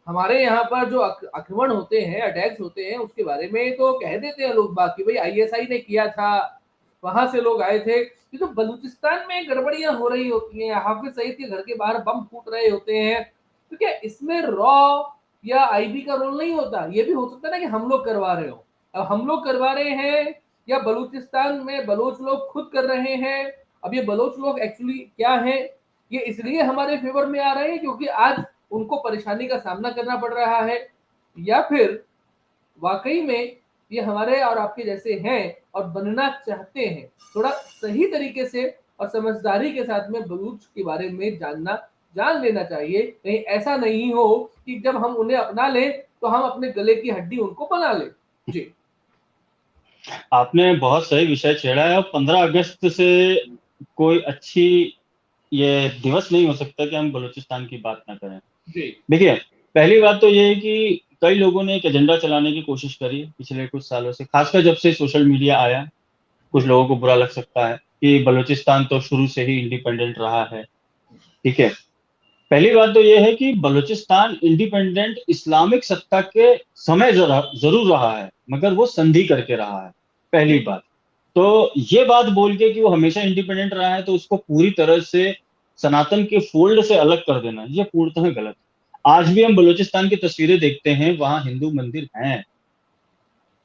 हमारे यहाँ पर जो आक्रमण होते हैं, अटैक्स होते हैं, उसके बारे में तो कह देते हैं लोग बात कि भाई आईएसआई ने किया था, वहां से लोग आए थे। ये तो बलूचिस्तान में गड़बड़ियां हो रही होती हैं, हाफिज सईद के घर के बाहर बम फूट रहे होते हैं, तो क्या इसमें रॉ या आईबी का रोल नहीं होता? ये भी हो सकता है ना कि हम लोग करवा रहे हो। अब हम लोग करवा रहे हैं या बलूचिस्तान में बलोच लोग खुद कर रहे हैं? अब ये बलोच लोग एक्चुअली क्या है? ये इसलिए हमारे फेवर में आ रहे हैं क्योंकि आज उनको परेशानी का सामना करना पड़ रहा है, या फिर वाकई में ये हमारे और आपके जैसे हैं और बनना चाहते हैं? थोड़ा सही तरीके से और समझदारी के साथ में बलूच के बारे में जान लेना चाहिए, कहीं ऐसा नहीं हो कि जब हम उन्हें अपना लें तो हम अपने गले की हड्डी उनको बना लें। जी आपने बहुत सही विषय छेड़ा है, और 15 अगस्त से कोई अच्छी ये दिवस नहीं हो सकता कि हम बलूचिस्तान की बात ना करें। जी देखिए, पहली बात तो ये है कि कई लोगों ने एक एजेंडा चलाने की कोशिश करी पिछले कुछ सालों से, खासकर जब से सोशल मीडिया आया। कुछ जी लोगों को बुरा लग सकता है कि बलूचिस्तान तो शुरू से ही इंडिपेंडेंट रहा है। ठीक है, पहली बात तो ये है कि बलूचिस्तान इंडिपेंडेंट इस्लामिक सत्ता के समय जरूर रहा है, मगर वो संधि करके रहा है, पहली जी बात। तो ये बात बोल के कि वो हमेशा इंडिपेंडेंट रहा है तो उसको पूरी तरह से सनातन के फोल्ड से अलग कर देना, ये पूर्णतः गलत है। आज भी हम बलूचिस्तान की तस्वीरें देखते हैं, वहां हिंदू मंदिर हैं।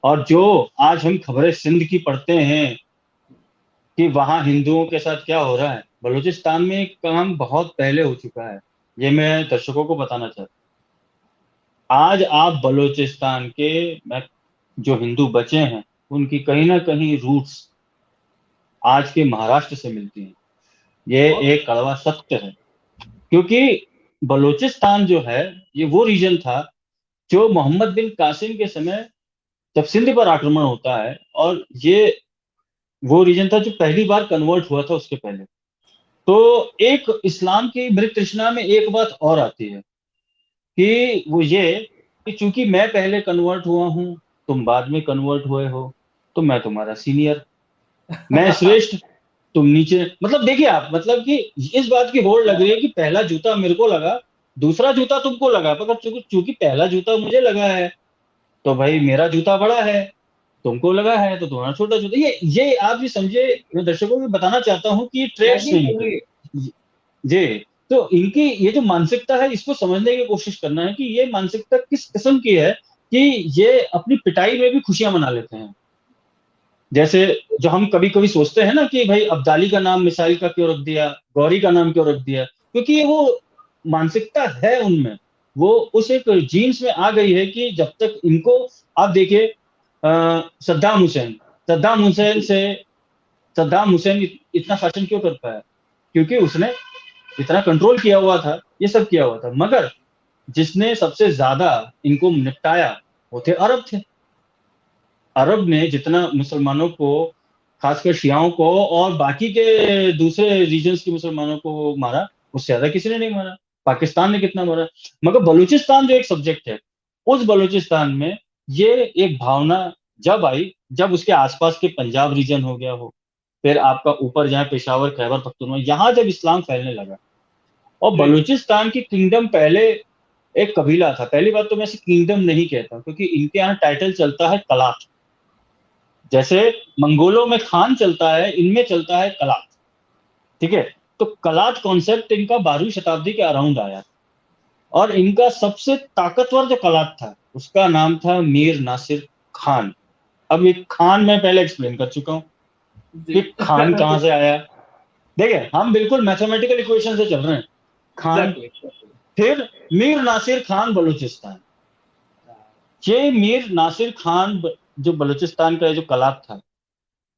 और जो आज हम खबरें सिंध की पढ़ते हैं कि वहां हिंदुओं के साथ क्या हो रहा है, बलूचिस्तान में काम बहुत पहले हो चुका है। ये मैं दर्शकों को बताना चाहता हूँ। आज आप बलूचिस्तान के जो हिंदू बचे हैं, उनकी कहीं ना कहीं रूट्स आज के महाराष्ट्र से मिलती हैं। ये बहुत एक कड़वा सत्य है, क्योंकि बलूचिस्तान जो है, ये वो रीजन था जो मोहम्मद बिन कासिम के समय जब सिंध पर आक्रमण होता है, और ये वो रीजन था जो पहली बार कन्वर्ट हुआ था उसके पहले। तो एक इस्लाम की मृत तृष्णा में एक बात और आती है कि वो ये कि चूंकि मैं पहले कन्वर्ट हुआ हूं, तुम बाद में कन्वर्ट हुए हो, तो मैं तुम्हारा सीनियर, मैं श्रेष्ठ, तुम नीचे। मतलब देखिए आप, मतलब कि इस बात की होड़ लग रही है कि पहला जूता मेरे को लगा, दूसरा जूता तुमको लगा, मगर चूंकि चूंकि पहला जूता मुझे लगा है तो भाई मेरा जूता बड़ा है, तुमको लगा है तो तुम्हारा छोटा जूता। ये आप भी समझे, मैं दर्शकों को बताना चाहता हूँ कि ये ट्रेड्स नहीं हैं इनके। नहीं, जी। तो इनकी ये जो मानसिकता है, इसको समझने की कोशिश करना है कि ये मानसिकता किस किस्म की है कि ये अपनी पिटाई में भी खुशियां मना लेते हैं। जैसे जो हम कभी कभी सोचते हैं ना कि भाई अब्दाली का नाम मिसाइल का क्यों रख दिया, गौरी का नाम क्यों रख दिया, क्योंकि ये वो मानसिकता है उनमें, वो उस एक जीन्स में आ गई है कि जब तक इनको, आप देखिए सद्दाम हुसैन, सद्दाम हुसैन जी से सद्दाम हुसैन इतना शासन क्यों कर पाया, क्योंकि उसने इतना कंट्रोल किया हुआ था, ये सब किया हुआ था। मगर जिसने सबसे ज्यादा इनको निपटाया वो थे अरब थे। अरब ने जितना मुसलमानों को, खासकर शियाओं को और बाकी के दूसरे रीजन्स के मुसलमानों को मारा, उससे ज्यादा किसी ने नहीं मारा। पाकिस्तान ने कितना मारा। मगर बलूचिस्तान जो एक सब्जेक्ट है, उस बलूचिस्तान में ये एक भावना जब आई, जब उसके आसपास के पंजाब रीजन हो गया हो, फिर आपका ऊपर जहाँ पेशावर खैबर पख्तूनख्वा, यहाँ जब इस्लाम फैलने लगा। और जी बलूचिस्तान की किंगडम पहले एक कबीला था। पहली बात तो मैं इसे किंगडम नहीं कहता, क्योंकि इनके यहाँ टाइटल चलता है कलात। जैसे मंगोलों में खान चलता है, इनमें चलता है कलात। ठीक है। तो कलात कॉन्सेप्ट इनका 12वीं शताब्दी के अराउंड आया और इनका सबसे ताकतवर जो कलात था उसका नाम था मीर नासिर खान। अब ये खान मैं पहले एक्सप्लेन कर चुका हूँ जी। कि खान कहाँ से आया। देखिए हम बिल्कुल मैथमेटिकल इक्वेशन से चल रहे हैं। खान, एग्जैक्टली। फिर मीर नासिर खान बलूचिस्तान। ये मीर नासिर खान जो बलूचिस्तान का जो कलात था,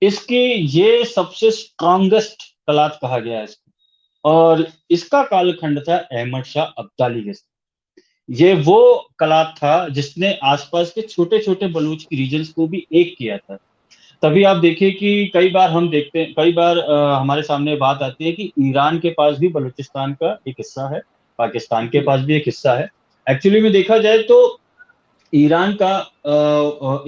इसकी ये सबसे स्ट्रॉन्गेस्ट कलात कहा गया है इसको। और इसका कालखंड था अहमद शाह अब्दाली के साथ। ये वो कलात था जिसने आसपास के छोटे छोटे बलूच की रीजन्स को भी एक किया था। तभी आप देखिए कि कई बार हम देखते हैं, कई बार हमारे सामने बात आती है कि ईरान के पास भी बलूचिस्तान का एक हिस्सा है, पाकिस्तान के जी। पास भी एक हिस्सा है। एक्चुअली में देखा जाए तो ईरान का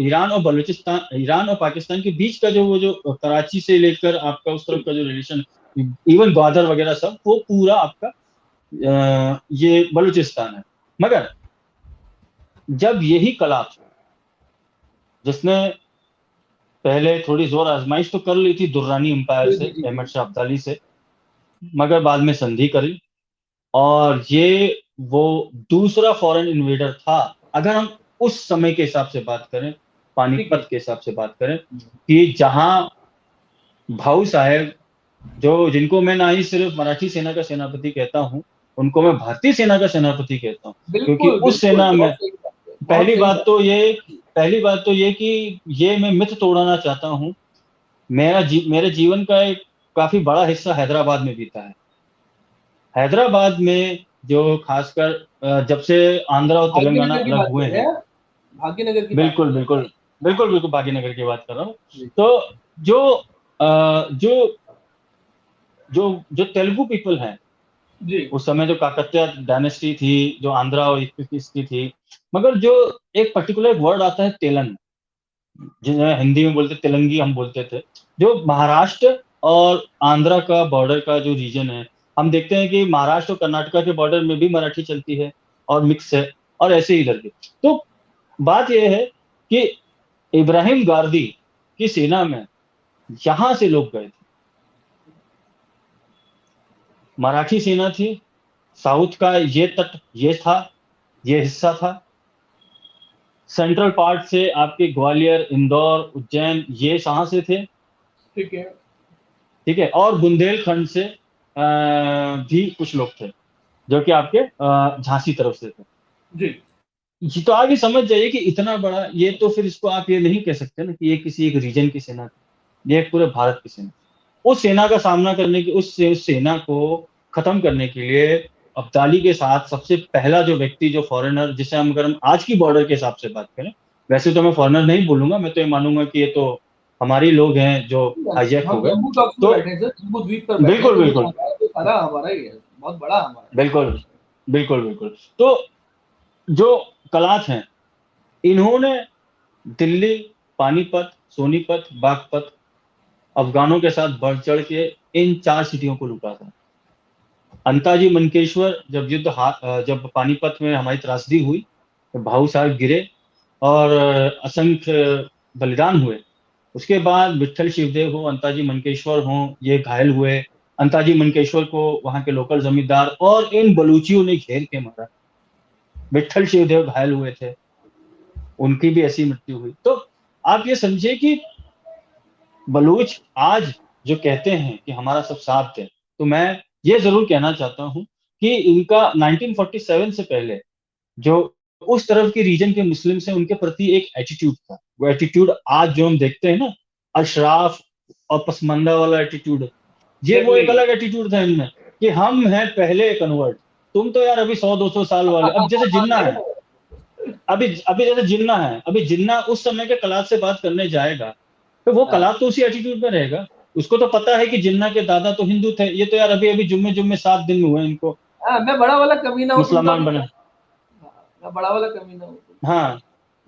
ईरान और बलूचिस्तान, ईरान और पाकिस्तान के बीच का जो वो जो कराची से लेकर आपका उस तरफ का जो रिलेशन, इवन ग्वादर वगैरह सब, वो पूरा आपका ये बलूचिस्तान है। मगर जब यही कला था जिसने पहले थोड़ी जोर आजमाइश तो कर ली थी दुर्रानी एम्पायर जी से, जी जी अहमद जी। शाह अब्दाली से, मगर बाद में संधि करी। और ये वो दूसरा फॉरेन इन्वेडर था, अगर हम उस समय के हिसाब से बात करें, ठीक है। पानीपत के हिसाब से बात करें, कि जहां भाऊ साहेब, जो जिनको मैं ना ही सिर्फ मराठी सेना का सेनापति कहता हूं, उनको मैं भारतीय सेना का सेनापति कहता हूं। क्योंकि बिल्कुल उस बिल्कुल, सेना में बहुत सही बात है, बहुत पहली सही बात बात तो ये पहली बात तो ये कि ये मैं मिथ तोड़ना चाहता हूं। मेरे जीवन का एक काफी बड़ा हिस्सा हैदराबाद में बीता है। हैदराबाद में जो खासकर जब से आंध्र और है। तेलंगाना भाग्यनगर की अलग बात हुए कर रहे हैं। हैं आप? भाग्यनगर की बात कर बिल्कुल रहे हैं? बिल्कुल बिल्कुल बिल्कुल भाग्यनगर की बात कर रहा हूँ। जी तो जो जो जो जो तेलुगु पीपल हैं, जी उस समय जो काकतिया डायनेस्टी थी, जो आंध्रा और की थी, मगर जो एक पर्टिकुलर वर्ड आता है तेलंग, जिन्हें हिंदी में बोलते तेलंगी हम बोलते थे, जो महाराष्ट्र और आंध्रा का बॉर्डर का जो रीजन है, हम देखते हैं कि महाराष्ट्र और कर्नाटका के बॉर्डर में भी मराठी चलती है और मिक्स है, और ऐसे ही इधर भी। तो बात यह है कि इब्राहिम गारदी की सेना में यहां से लोग गए थे। मराठी सेना थी, साउथ का ये तट ये था, ये हिस्सा था। सेंट्रल पार्ट से आपके ग्वालियर, इंदौर, उज्जैन, ये कहां से थे, ठीक है। ठीक है। और बुंदेलखंड से भी कुछ लोग थे जो कि आपके झांसी तरफ से थे। जी ये तो आप ही समझ जाइए कि इतना बड़ा, ये तो फिर इसको आप ये नहीं कह सकते ना कि ये किसी एक रीजन की सेना थी, ये एक पूरे भारत की सेना। उस सेना का सामना करने की, उस सेना को खत्म करने के लिए अब्दाली के साथ सबसे पहला जो व्यक्ति, जो फॉरेनर, जिसे हम, अगर हम आज की बॉर्डर के हिसाब से बात करें, वैसे तो मैं फॉरेनर नहीं बोलूंगा, मैं तो ये मानूंगा कि ये तो हमारे ही लोग हैं जो हाईजैक हो हम गए। जम्बू टॉक्स पे तो बैठे हैं सर, जम्बू द्वीप पर बैठे हैं, बिल्कुल तो वो बिल्कुल हमारा तो सारा हमारा ही है, बहुत बड़ा हमारा है। बिल्कुल बिल्कुल बिल्कुल। तो जो कलाथ हैं, इन्होंने दिल्ली, पानीपत, सोनीपत, बागपत, अफगानों के साथ बढ़ चढ़ के इन 4 सिटियों को लूटा था। अंताजी मनकेश्वर जब पानीपत में हमारी त्रासदी हुई, तो भाऊ साहब गिरे और असंख्य बलिदान हुए। उसके बाद विट्ठल शिवदेव हो, अंताजी मनकेश्वर हो, ये घायल हुए। अंताजी मनकेश्वर को वहां के लोकल जमींदार और इन बलूचियों ने घेर के मारा। विट्ठल शिवदेव घायल हुए थे, उनकी भी ऐसी मृत्यु हुई। तो आप ये समझिए कि बलूच आज जो कहते हैं कि हमारा सब साथ है, तो मैं ये जरूर कहना चाहता हूं कि इनका 1947 से पहले जो उस तरफ के रीजन के मुस्लिम से उनके प्रति एक एटीट्यूड था, वो एटीट्यूड आज जो हम देखते हैं ना, अशराफ और पसमंदा वाला एटीट्यूड, ये वो एग्जैक्टली। एक अलग एटीट्यूड था इनमें कि हम हैं पहले कन्वर्ट, तुम तो यार अभी 100-200 साल वाले। अब जैसे जिन्ना है, अभी अभी जैसे जिन्ना है, अभी जिन्ना उस समय के कलात से बात करने जाएगा, तो वो हाँ कलात तो उसी एटीट्यूड में रहेगा। उसको तो पता है कि जिन्ना के दादा तो हिंदू थे, ये तो यार अभी अभी जुम्मे जुम्मे 7 दिन हुए इनको हाँ, मैं बड़ा वाला कमीना हूँ, तुम तो मुसलमान अभी। बने। हाँ, मैं बड़ा वाला कमीना हूँ, तुम हाँ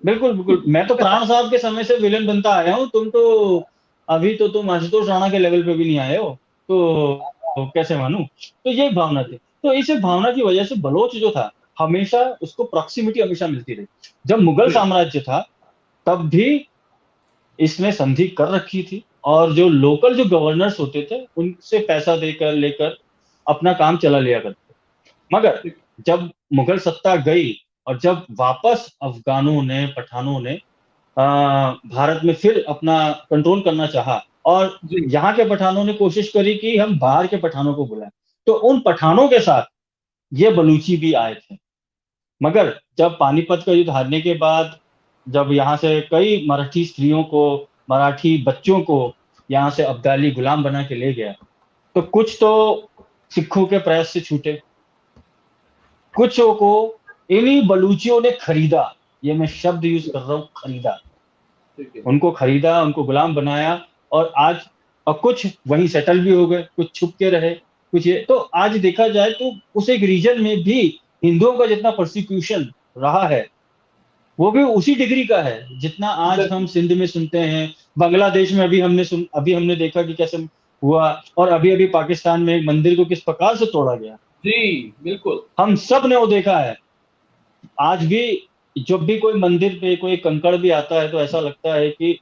बिल्कुल बिल्कुल, मैं तो प्राण साहब के समय से विलन बनता आया हूँ, तुम तो अभी तो तुम आशुतोष राणा के लेवल पे भी नहीं आए हो, तो कैसे मानूं। तो ये भावना थी। तो इस भावना की वजह से बलोच जो था, हमेशा उसको प्रॉक्सिमिटी हमेशा मिलती रही। जब मुगल जी साम्राज्य था, तब भी इसने संधि कर रखी थी। और जो लोकल जो गवर्नर्स होते थे उनसे पैसा देकर लेकर अपना काम चला लिया करते। मगर जब मुगल सत्ता गई और जब वापस अफगानों ने, पठानों ने भारत में फिर अपना कंट्रोल करना चाहा और जी यहाँ के पठानों ने कोशिश करी कि हम बाहर के पठानों को बुलाएं, तो उन पठानों के साथ ये बलूची भी आए थे। मगर जब पानीपत का युद्ध हारने के बाद जब यहाँ से कई मराठी स्त्रियों को, मराठी बच्चों को यहाँ से अब्दाली गुलाम बना के ले गया, तो कुछ तो सिखों के प्रयास से छूटे, कुछों को इन्हीं बलूचियों ने खरीदा। ये मैं शब्द यूज कर रहा हूँ, खरीदा। ठीक है। उनको खरीदा, उनको गुलाम बनाया और आज और कुछ वहीं सेटल भी हो गए, कुछ छुप के रहे, कुछ ये। तो आज देखा जाए तो उस एक रीजन में भी हिंदुओं का जितना प्रोसिक्यूशन रहा है वो भी उसी डिग्री का है जितना आज हम एग्जैक्टली। सिंध में सुनते हैं, बांग्लादेश में अभी हमने देखा कि कैसे हुआ, और अभी अभी पाकिस्तान में एक मंदिर को किस प्रकार से तोड़ा गया, जी बिल्कुल। हम सब ने वो देखा है। आज भी जब भी कोई मंदिर पे कोई कंकड़ भी आता है तो ऐसा लगता है कि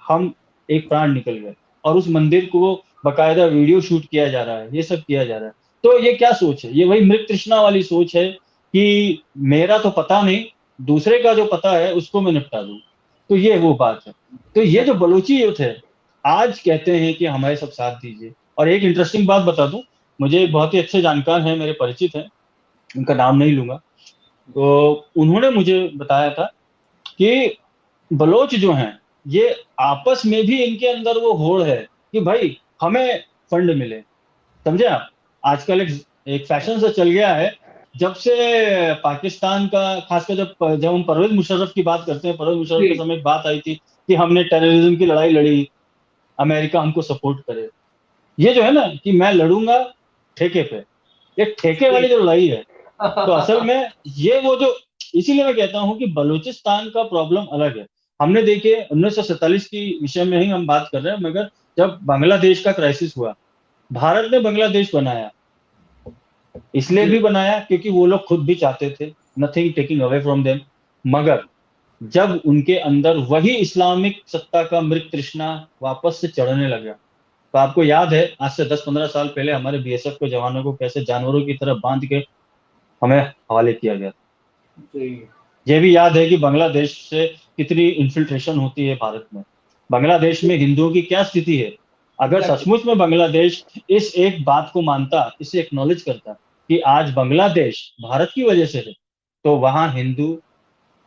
हम एक प्राण निकल गए, और उस मंदिर को बकायदा वीडियो शूट किया जा रहा है, ये सब किया जा रहा है। तो ये क्या सोच है? ये वही मृत तृष्णा वाली सोच है कि मेरा तो पता नहीं, दूसरे का जो पता है उसको मैं निपटा दूं। तो ये वो बात है। तो ये जो बलूची यूथ है आज कहते हैं कि हमारे सब साथ दीजिए। और एक इंटरेस्टिंग बात बता दूं, मुझे बहुत ही अच्छे जानकार हैं, मेरे परिचित हैं, उनका नाम नहीं लूंगा, तो उन्होंने मुझे बताया था कि बलोच जो हैं ये आपस में भी इनके अंदर वो होड़ है कि भाई हमें फंड मिले। समझे आप? आजकल एक फैशन सा चल गया है, जब से पाकिस्तान का, खासकर जब हम परवेज मुशर्रफ की बात करते हैं, परवेज मुशर्रफ के जी समय एक बात आई थी कि हमने टेररिज्म की लड़ाई लड़ी, अमेरिका हमको सपोर्ट करे। ये जो है ना कि मैं लड़ूंगा ठेके पे, ये ठेके जी। वाली जो लड़ाई है, तो असल में ये वो जो, इसीलिए मैं कहता हूँ कि बलूचिस्तान का प्रॉब्लम अलग है। हमने देखिए 1947 की विषय में ही हम बात कर रहे हैं, मगर जब बांग्लादेश का क्राइसिस हुआ, भारत ने बांग्लादेश बनाया, इसलिए जी भी बनाया क्योंकि वो लोग खुद भी चाहते थे, nothing taking away from them. मगर जब उनके अंदर वही इस्लामिक सत्ता का मृत तृष्णा वापस से चढ़ने लगा, तो आपको याद है आज से 10-15 साल पहले हमारे बीएसएफ के जवानों को कैसे जानवरों की तरह बांध के हमें हवाले किया गया। जी ये भी याद है कि बांग्लादेश से कितनी इन्फिल्ट्रेशन होती है भारत में, बांग्लादेश में हिंदुओं की क्या स्थिति है। अगर एग्जैक्टली। सचमुच में बांग्लादेश इस एक बात को मानता, इसे एक्नॉलेज करता कि आज बांग्लादेश भारत की वजह से है, तो वहां हिंदू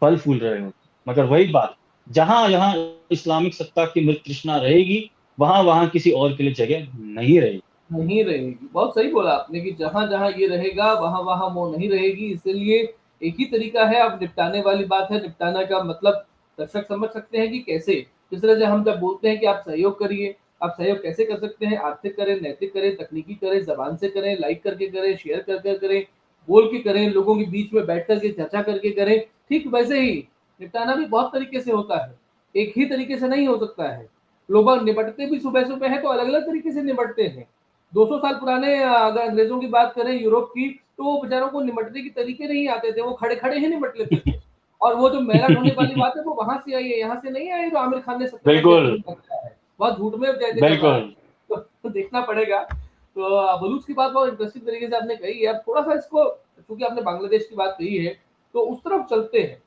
फल फूल रहे होते। मगर वही बात, जहां यहाँ इस्लामिक सत्ता की मृत तृष्णा रहेगी, वहां वहां किसी और के लिए जगह नहीं रहेगी। नहीं रहेगी, बहुत सही बोला आपने कि जहां जहां ये रहेगा वहां वहां वो नहीं रहेगी। इसलिए एक ही तरीका है, अब निपटाने वाली बात है। निपटाना का मतलब दर्शक समझ सकते हैं कि कैसे, जिस तरह से हम जब बोलते हैं कि आप सहयोग करिए, आप सहयोग कैसे कर सकते हैं? आर्थिक करें, नैतिक करें, तकनीकी करें, जबान से करें, लाइक करके करें, शेयर कर करें, बोल के करें, लोगों के बीच में बैठ करके चर्चा करके करें। ठीक वैसे ही निपटाना भी बहुत तरीके से होता है, एक ही तरीके से नहीं हो सकता है। लोग निपटते भी सुबह सुबह है तो अलग अलग तरीके से निपटते हैं। 200 साल पुराने अगर अंग्रेजों की बात करें यूरोप की, तो वो बेचारों को निपटने के तरीके नहीं आते थे, वो खड़े खड़े ही निपट लेते थे। और वो जो मेला ढोने वाली बात है वो वहां से आई है, यहाँ से नहीं आई। तो आमिर खान ने 70 में जय बिल्कुल, फिल्म बनाया है, बहुत झूठ में जय कर रहा है। बिल्कुल। तो देखना पड़ेगा। तो बलूच की बात बहुत इंटरेस्टिंग तरीके से आपने कही है। अब थोड़ा सा इसको, क्योंकि आपने बांग्लादेश की बात कही है, तो उस तरफ चलते हैं।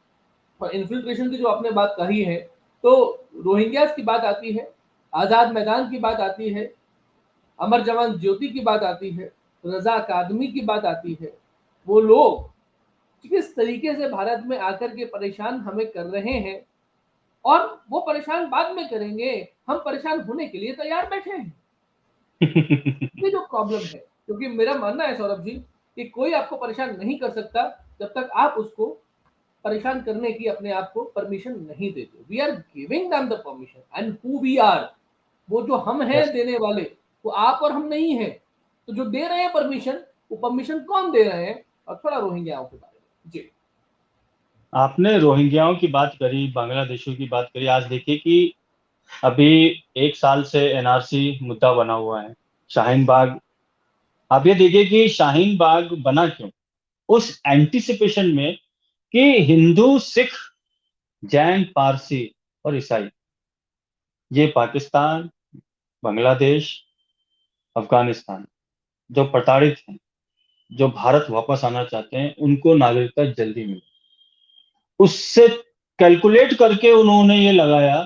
और इन्फिल्ट्रेशन की जो आपने बात कही है, तो रोहिंग्यास की बात आती है, आजाद मैदान की बात आती है, अमर जवान ज्योति की बात आती है, रजा अकादमी की बात आती है। वो लोग किस तरीके से भारत में आकर के परेशान हमें कर रहे हैं, और वो परेशान बाद में करेंगे, हम परेशान होने के लिए तैयार बैठे हैं। ये जो प्रॉब्लम है, क्योंकि मेरा मानना है सौरभ जी कि कोई आपको परेशान नहीं कर सकता जब तक आप उसको परेशान करने की अपने आप को परमिशन नहीं देते। We are giving them the permission, and who we are, वो जो हम हैं यस। देने वाले, वो आप और हम नहीं हैं। तो जो दे रहे हैं परमिशन, वो परमिशन कौन दे रहे हैं? और थोड़ा रोहिंग्याओं के बारे में जी। आपने रोहिंग्याओं की बात करी, बांग्लादेशियों की बात करी। आज देखिए कि अभी 1 साल से एनआरसी मुद्दा बना हुआ है, शाहीन बाग। आप ये देखिए कि शाहीन बाग बना क्यों? उस एंटिसिपेशन में कि हिंदू, सिख, जैन, पारसी और ईसाई ये पाकिस्तान, बांग्लादेश, अफगानिस्तान, जो प्रताड़ित हैं, जो भारत वापस आना चाहते हैं, उनको नागरिकता जल्दी मिले। उससे कैलकुलेट करके उन्होंने ये लगाया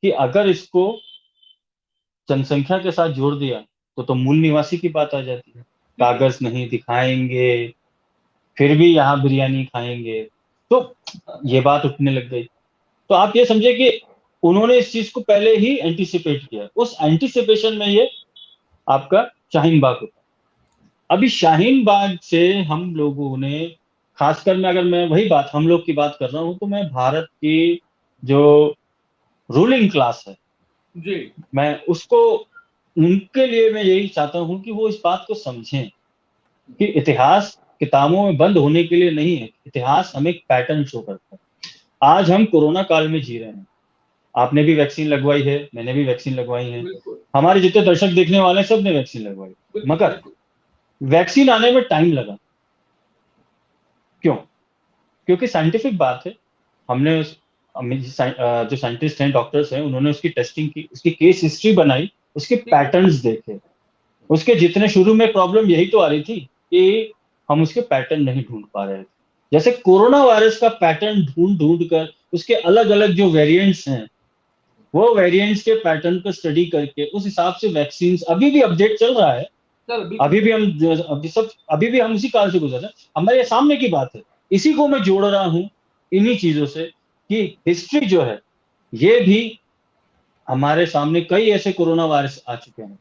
कि अगर इसको जनसंख्या के साथ जोड़ दिया तो मूल निवासी की बात आ जाती है। कागज नहीं दिखाएंगे, फिर भी यहाँ बिरयानी खाएंगे, तो ये बात उठने लग गई। तो आप ये समझे कि उन्होंने इस चीज को पहले ही एंटिसिपेट किया। उस एंटिसिपेशन में ये आपका शाहीन बाग होता है। अभी शाहीन बाग से हम लोगों ने, खासकर मैं, अगर मैं वही बात, हम लोग की बात कर रहा हूं, तो मैं भारत की जो रूलिंग क्लास है, जी मैं उसको, उनके लिए मैं यही चाहता हूं कि वो इस बात को समझें कि इतिहास किताबों में बंद होने के लिए नहीं है। इतिहास हमें एक पैटर्न शो करता है। आज हम कोरोना काल में जी रहे हैं। आपने भी वैक्सीन लगवाई है, मैंने भी वैक्सीन लगवाई है, बिल्कुल हमारे जितने दर्शक देखने वाले हैं सब ने वैक्सीन लगवाई। बिल्कुल मगर बिल्कुल। वैक्सीन आने में टाइम लगा। क्यों? क्योंकि साइंटिफिक बात है। हमने जो साइंटिस्ट हैं, डॉक्टर्स हैं, उन्होंने उसकी टेस्टिंग की, उसकी केस हिस्ट्री बनाई, उसके ठीक है। पैटर्न्स देखे। उसके जितने शुरू में प्रॉब्लम यही तो आ रही थी कि हम उसके पैटर्न नहीं ढूंढ पा रहे थे। जैसे कोरोना वायरस का पैटर्न ढूंढ ढूंढ कर उसके अलग अलग जो वेरिएंट्स हैं, वो वेरिएंट्स के पैटर्न को स्टडी करके उस हिसाब से वैक्सीन अभी भी अपडेट चल रहा है। चल बिल्कुल। अभी भी हम उसी काल से गुजर रहे हैं। हमारे सामने की बात है। इसी को मैं जोड़ रहा हूं इन्हीं चीजों से कि हिस्ट्री जो है, ये भी हमारे सामने कई ऐसे कोरोना वायरस आ चुके हैं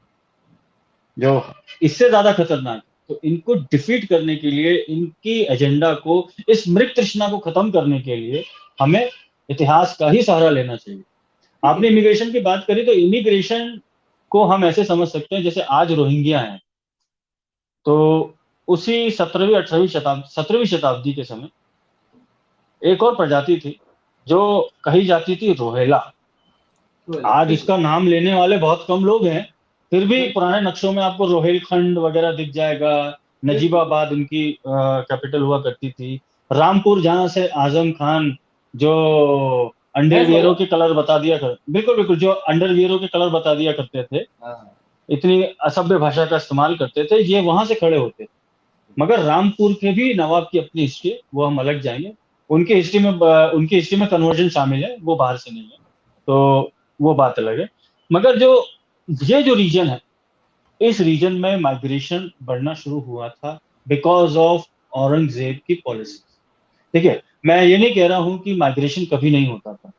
जो इससे ज्यादा खतरनाक है। तो इनको डिफीट करने के लिए, इनकी एजेंडा को, इस मृत तृष्णा को खत्म करने के लिए हमें इतिहास का ही सहारा लेना चाहिए। ठीक है। आपने इमिग्रेशन की बात करी, तो इमिग्रेशन को हम ऐसे समझ सकते हैं जैसे आज रोहिंग्या हैं, तो उसी 17वीं शताब्दी के समय एक और प्रजाति थी जो कही जाती थी रोहेला। रोहिला, आज बिल्कुल इसका नाम लेने वाले बहुत कम लोग हैं, फिर भी बिल्कुल पुराने नक्शों में आपको रोहिलखंड वगैरह दिख जाएगा। बिल्कुल नजीबाबाद उनकी कैपिटल हुआ करती थी। रामपुर, जहां से आजम खान जो पैदा अंडरवियरों हुआ। के कलर बता दिया कर, बिल्कुल बिल्कुल, जो अंडरवियरों के कलर बता दिया करते थे, हाँ इतनी असभ्य भाषा का इस्तेमाल करते थे, ये वहां से खड़े होते। मगर रामपुर के भी नवाब की अपनी हिस्ट्री, वो हम अलग जाएंगे। उनकी हिस्ट्री में कन्वर्जन शामिल है, वो बाहर से नहीं है, तो वो बात अलग है। मगर ये जो रीजन है, इस रीजन में माइग्रेशन बढ़ना शुरू हुआ था बिकॉज ऑफ औरंगजेब की पॉलिसी। देखिए, मैं ये नहीं कह रहा हूं कि माइग्रेशन कभी नहीं होता था।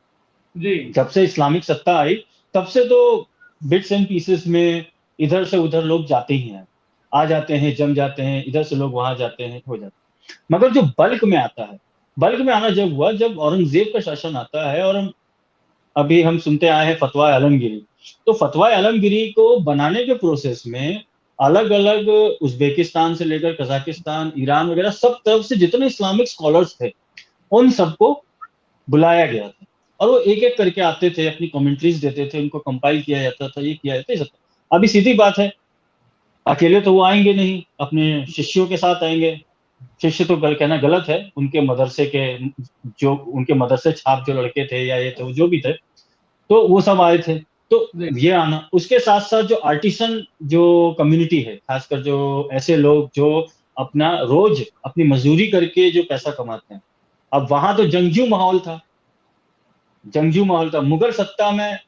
जी जब से इस्लामिक सत्ता आई, तब से तो बिट्स एंड पीसेस में इधर से उधर लोग जाते ही हैं, आ जाते हैं, जम जाते हैं, इधर से लोग वहां जाते हैं, हो जाते हैं। मगर जो बल्क में आता है, बल्क में आना जब हुआ, जब औरंगजेब का शासन आता है, और अभी हम सुनते आए हैं फतवा आलमगिरी। तो फतवा आलमगिरी को बनाने के प्रोसेस में अलग अलग, उज्बेकिस्तान से लेकर कजाकिस्तान, ईरान वगैरह, सब तरफ से जितने इस्लामिक स्कॉलर्स थे, उन सबको बुलाया गया था। और वो एक एक करके आते थे, अपनी कमेंट्रीज देते थे, उनको कंपाइल किया जाता था, ये किया जाता था। अभी सीधी बात है, अकेले तो वो आएंगे नहीं, अपने शिष्यों के साथ आएंगे। शिष्य तो कहना गलत है, उनके मदरसे के, जो उनके मदरसे छाप जो लड़के थे या ये थे, वो जो भी थे, तो वो सब आए थे। तो जी ये आना, उसके साथ साथ जो आर्टिसन जो कम्युनिटी है, खासकर जो ऐसे लोग जो अपना रोज अपनी मजदूरी करके जो पैसा कमाते हैं, अब वहां तो जंगजू माहौल था। जंगजू माहौल था, मुगल सत्ता में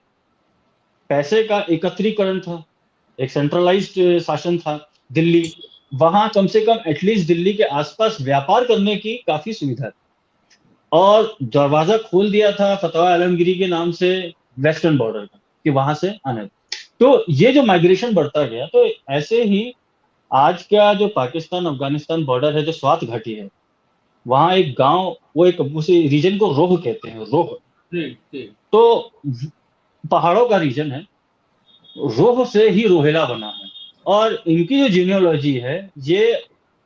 पैसे का एकत्रीकरण था, एक सेंट्रलाइज्ड शासन था दिल्ली। वहां कम से कम एटलीस्ट दिल्ली के आसपास व्यापार करने की काफी सुविधा थी, और दरवाजा खोल दिया था फतवा आलमगिरी के नाम से वेस्टर्न बॉर्डर का, कि वहां से आने। तो ये जो माइग्रेशन बढ़ता गया, तो ऐसे ही आज का जो पाकिस्तान अफगानिस्तान बॉर्डर है, जो स्वात घाटी है, वहां एक गांव, वो एक, उसी रीजन को रोह कहते हैं, रोह। जी जी तो पहाड़ों का रीजन है, रोह से ही रोहेला बना है। और इनकी जो जीनियोलॉजी है, ये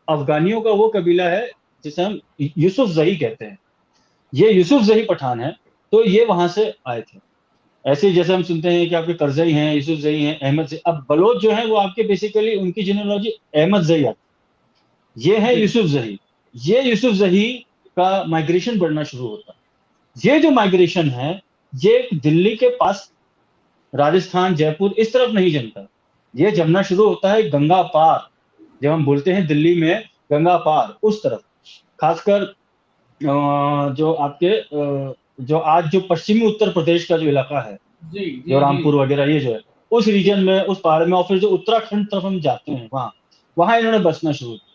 अफगानियों का वो कबीला है जिसे हम यूसुफ जही कहते हैं। ये यूसुफ जही पठान है, तो ये वहां से आए थे। ऐसे जैसे हम सुनते हैं कि आपके करजई हैं, यूसुफ जही हैं, अहमद जही। अब बलोच जो है वो आपके बेसिकली उनकी जीनियोलॉजी अहमद जही आती है। ये है जी यूसुफ जही। ये यूसुफ जही का माइग्रेशन बढ़ना शुरू होता है। ये जो माइग्रेशन है, ये दिल्ली के पास राजस्थान, जयपुर इस तरफ नहीं जमता। ये जमना शुरू होता है गंगा पार, जब हम बोलते हैं दिल्ली में गंगा पार उस तरफ, खासकर जो आपके जो आज जो पश्चिमी उत्तर प्रदेश का जो इलाका है, जी जो जी जी। रामपुर वगैरह ये जो है, उस रीजन में, उस पहाड़ में, और फिर जो उत्तराखंड तरफ हम जाते हैं वहां, वहां इन्होंने बसना शुरू किया।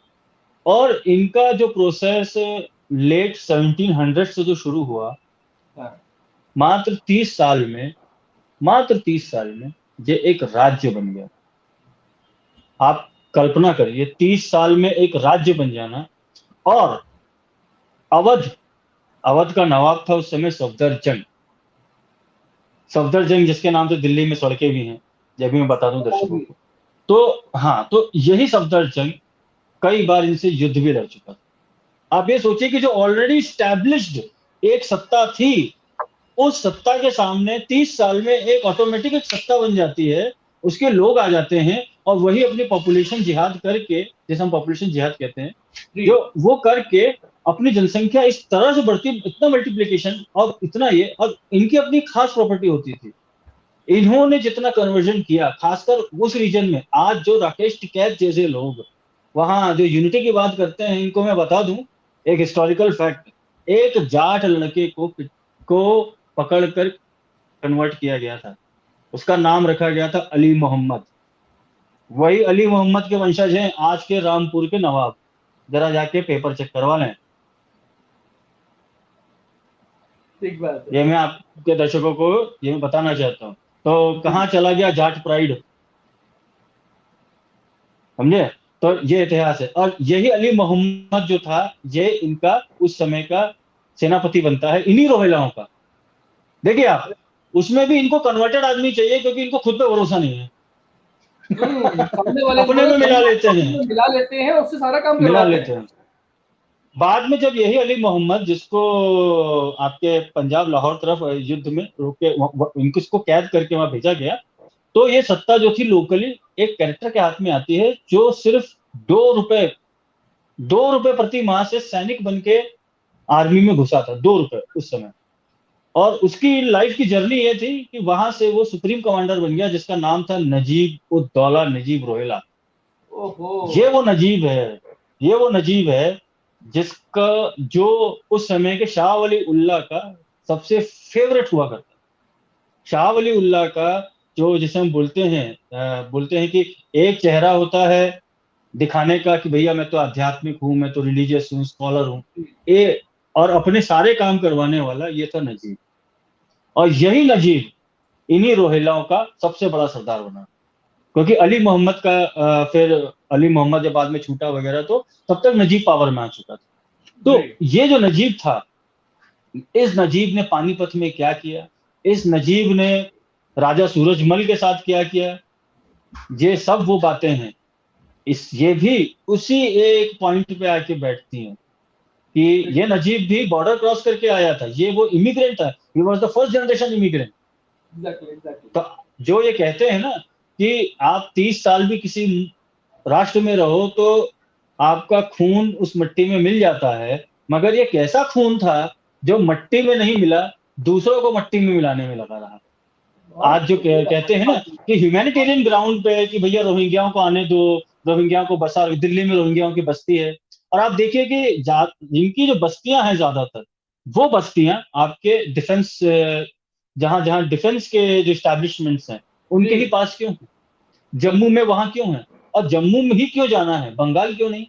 और इनका जो प्रोसेस लेट 1700 से जो शुरू हुआ, हाँ मात्र 30 साल में, मात्र 30 साल में ये एक राज्य बन गया। आप कल्पना करिए 30 साल में एक राज्य बन जाना। और अवध, अवध का नवाब था उस समय सफदरजंग। सफदरजंग जिसके नाम से दिल्ली में सड़कें भी हैं, जब भी मैं बता दूं पता दर्शकों भी। को। तो हाँ, तो यही सफदरजंग कई बार इनसे युद्ध भी लड़ चुका था। आप ये सोचिए कि जो ऑलरेडी स्टैब्लिश्ड एक सत्ता थी, उस सत्ता के सामने 30 साल में एक ऑटोमेटिक एक सत्ता बन जाती है, उसके लोग आ जाते हैं, और वही अपनी पॉपुलेशन जिहाद करके, जैसे हम पॉपुलेशन जिहाद कहते हैं, जी जो वो करके अपनी जनसंख्या इस तरह से बढ़ती, इतना मल्टीप्लिकेशन, और इतना ये, और इनकी अपनी खास प्रॉपर्टी होती थी। इन्होंने जितना कन्वर्जन किया, खासकर उस रीजन में, आज जो राकेश टिकैत जैसे लोग वहां जो यूनिटी की बात करते हैं, इनको मैं बता दूं एक हिस्टोरिकल फैक्ट। एक जाट लड़के को पकड़कर कन्वर्ट किया गया था, उसका नाम रखा गया था अली मोहम्मद। वही अली मोहम्मद के वंशज हैं आज के रामपुर के नवाब। जरा जाके पेपर चेक करवा लें। ठीक बात है। ये मैं आपके दर्शकों को ये मैं बताना चाहता हूँ। तो जी कहाँ चला गया जाट प्राइड, समझे? तो ये इतिहास है। और यही अली मोहम्मद जो था, ये इनका उस समय का सेनापति बनता है, इन्हीं रोहिलाओं का। देखिए आप, उसमें भी इनको कन्वर्टेड आदमी चाहिए, क्योंकि इनको खुद पे भरोसा नहीं है। सामने वाले को अपने ना में मिला सामने वाले लेते को हैं, अपने में मिला लेते हैं, उससे सारा काम मिला करवाते हैं। लेते हैं। बाद में जब यही अली मोहम्मद, जिसको आपके पंजाब लाहौर तरफ युद्ध में रोक के इनको इसको कैद करके वहां भेजा गया, तो ये सत्ता जो थी लोकली एक कैरेक्टर के हाथ में आती है, जो सिर्फ 2 रुपए, 2 रुपए प्रति माह से सैनिक बन के आर्मी में घुसा था। 2 रुपए उस समय। और उसकी लाइफ की जर्नी ये थी कि वहां से वो सुप्रीम कमांडर बन गया, जिसका नाम था नजीब उद दौला नजीब रोहिला। ओहो। ये वो नजीब है, ये वो नजीब है जिसका, जो उस समय के शाह वली उल्लाह का सबसे फेवरेट हुआ करता। शाह वली उल्लाह का, जो जिसे हम बोलते हैं कि एक चेहरा होता है दिखाने का कि भैया मैं तो आध्यात्मिक हूँ, मैं तो रिलीजियस हूँ, स्कॉलर हूँ, ए, और अपने सारे काम करवाने वाला ये था नजीब। और यही नजीब इन्हीं रोहिलाओं का सबसे बड़ा सरदार बना। क्योंकि अली मोहम्मद का फिर अली मोहम्मद जब बाद में छूटा वगैरह, तो तब तक नजीब पावर में आ चुका था। जी तो ये जो नजीब था, इस नजीब ने पानीपत में क्या किया, इस नजीब ने राजा सूरजमल के साथ क्या किया, ये सब वो बातें हैं। इस ये भी उसी एक पॉइंट पे आके बैठती हैं कि ये नजीब भी बॉर्डर क्रॉस करके आया था, ये वो इमिग्रेंट था, he was the first generation immigrant. Exactly exactly. तो जो ये कहते हैं ना कि आप 30 साल भी किसी राष्ट्र में रहो तो आपका खून उस मिट्टी में मिल जाता है, मगर ये कैसा खून था जो मिट्टी में नहीं मिला, दूसरों को मिट्टी में मिलाने में लगा रहा। बहुत आज जो कहते हैं ना कि ह्यूमैनिटेरियन ग्राउंड पे कि भैया रोहिंग्याओं को आने दो, रोहिंग्याओं को बसा, दिल्ली में रोहिंग्याओं की बस्ती है। और आप देखिए कि जिनकी जो बस्तियां हैं ज्यादातर, वो बस्तियां आपके डिफेंस, जहां जहां डिफेंस के जो स्टैब्लिशमेंट्स हैं, जी उनके ही पास क्यों है? जम्मू बिल्कुल। में वहां क्यों है? और जम्मू में ही क्यों जाना है, बंगाल क्यों नहीं?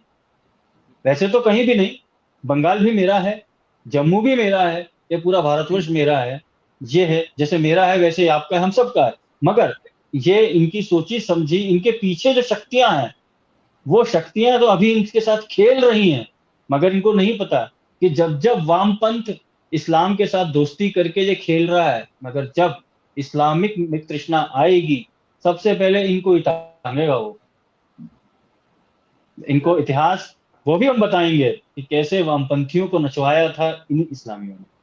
वैसे तो कहीं भी नहीं, बंगाल भी मेरा है, जम्मू भी मेरा है, ये पूरा भारतवर्ष मेरा है। ये है, जैसे मेरा है वैसे आपका है, हम सबका है। मगर ये इनकी सोची समझी, इनके पीछे जो शक्तियां हैं, वो शक्तियां तो अभी इनके साथ खेल रही हैं। मगर इनको नहीं पता कि जब जब वामपंथ इस्लाम के साथ दोस्ती करके ये खेल रहा है, मगर जब इस्लामिक तृष्णा आएगी, सबसे पहले इनको ही टांगेगा वो। इनको इतिहास वो भी हम बताएंगे कि कैसे वामपंथियों को नचवाया था इन इस्लामियों ने।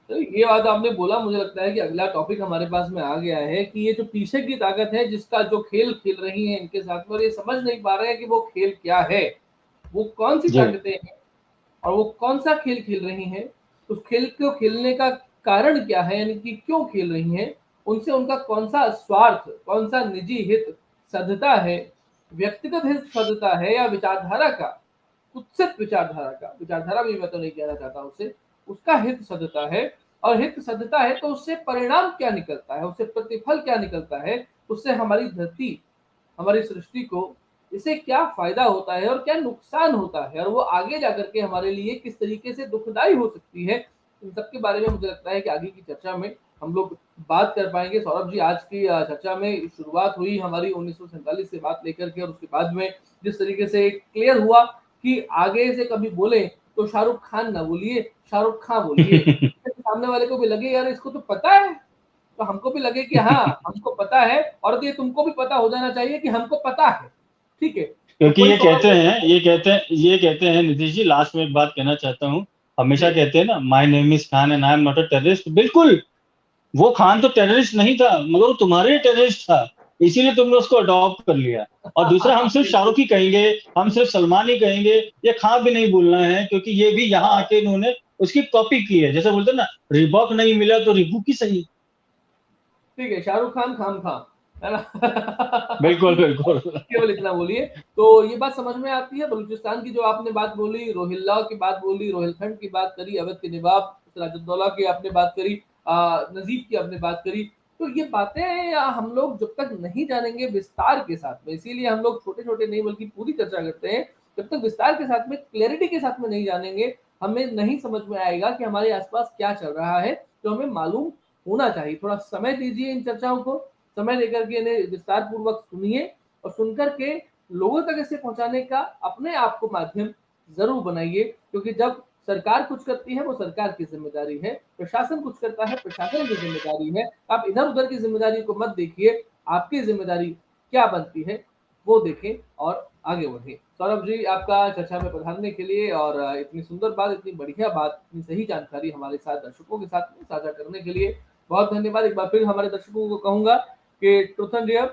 तो ये बात आपने बोला, मुझे लगता है कि अगला टॉपिक हमारे पास में आ गया है कि ये जो पीछे की ताकत है जिसका जो खेल खेल रही है इनके साथ में, और ये समझ नहीं पा रहे हैं कि वो खेल क्या है, वो कौन सी जी ताकतें हैं, और वो कौन सा खेल खेल रही हैं, उस खेल को खेलने का कारण क्या है, यानी कि क्यों खेल रही हैं। उनसे उनका कौन सा स्वार्थ, कौन सा निजी हित सधता है, व्यक्तिगत हित सधता है या विचारधारा का, कुत्सित विचारधारा का, विचारधारा भी मैं तो नहीं कहना चाहता उसे, उसका हित सधता है। और हित सधता है तो उससे परिणाम क्या निकलता है, उससे प्रतिफल क्या निकलता है, उससे हमारी धरती, हमारी सृष्टि को इससे क्या फायदा होता है और क्या नुकसान होता है, और वो आगे जाकर के हमारे लिए किस तरीके से दुखदाई हो सकती है, इन सब के बारे में मुझे लगता है कि आगे की चर्चा में हम लोग बात कर पाएंगे। सौरभ जी, आज की चर्चा में शुरुआत हुई हमारी 1947 से बात लेकर के, और उसके बाद में जिस तरीके से क्लियर हुआ कि आगे से कभी बोले तो शाहरुख खान ना बोलिए, शाहरुख खान बोलिए, सामने वाले को भी लगे यार इसको तो पता है, तो हमको भी लगे कि हाँ हमको पता है, और ये तुमको भी पता हो जाना चाहिए कि हमको पता है। ठीक है, तो क्योंकि कोई ये सवाल कहते नहीं। हैं ये कहते हैं नीतीश जी, लास्ट में एक बात कहना चाहता हूँ। हमेशा जी कहते हैं ना, my name is Khan and I am not a terrorist. बिल्कुल, वो खान तो टेररिस्ट नहीं था, मगर वो तुम्हारे टेररिस्ट था, इसीलिए तुमने उसको अडॉप्ट कर लिया। और दूसरा, हम सिर्फ बिल्कुल। शाहरुख ही कहेंगे, हम सिर्फ सलमान ही कहेंगे, ये खान भी नहीं बोलना है, क्योंकि ये भी यहाँ हाँ आके इन्होंने उसकी कॉपी की है। जैसे बोलते हैं ना, रिबॉक नहीं मिला तो रिबूक ही सही। ठीक है, शाहरुख खान खाम खाम, है ना। बिल्कुल बिल्कुल। केवल इतना बोलिए। तो ये बात समझ में आती है, बलूचिस्तान की जो आपने बात बोली, रोहिल्ला की बात बोली, रोहिलखंड की बात करी, अवध के नवाब सिराजुद्दौला की आपने बात करी, नजीब की आपने बात करी। तो ये बातें हम लोग जब तक नहीं जानेंगे विस्तार के साथ में, इसीलिए हम लोग छोटे छोटे नहीं बल्कि पूरी चर्चा करते हैं, जब तक विस्तार के साथ में, क्लैरिटी के साथ में नहीं जानेंगे, हमें नहीं समझ में आएगा कि हमारे आसपास क्या चल रहा है। तो हमें मालूम होना चाहिए, थोड़ा समय दीजिए इन चर्चाओं को, समय लेकर के इन्हें विस्तार पूर्वक सुनिए, और सुनकर के लोगों तक इसे पहुंचाने का अपने आप को माध्यम जरूर बनाइए, क्योंकि जब सरकार कुछ करती है वो सरकार की जिम्मेदारी है, प्रशासन कुछ करता है प्रशासन की जिम्मेदारी है। आप इधर उधर की जिम्मेदारी को मत देखिए, आपकी जिम्मेदारी क्या बनती है वो देखें और आगे बढ़े। सौरभ जी, आपका चर्चा में पधारने के लिए और इतनी सुंदर बात, इतनी बढ़िया बात, इतनी सही जानकारी हमारे साथ दर्शकों के साथ में साझा करने के लिए बहुत धन्यवाद। एक बार फिर हमारे दर्शकों को कहूंगा कि truth and dare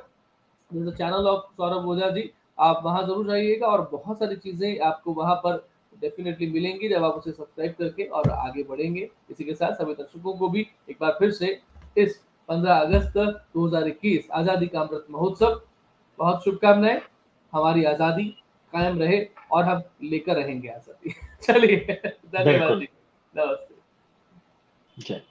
channel of Saurabh Ojha ji, आप वहां जरूर जाइएगा, और बहुत सारी चीजें आपको वहां पर डेफिनेटली मिलेंगी जब आप उसे सब्सक्राइब करके और आगे बढ़ेंगे। इसी के साथ सभी दर्शकों को भी एक बार फिर से इस 15 अगस्त 2021 आजादी का अमृत महोत्सव बहुत शुभकामनाएं। हमारी आजादी कायम रहे और हम लेकर रहेंगे आजादी। चलिए, धन्यवाद बिल्कुल। जी, नमस्ते। जय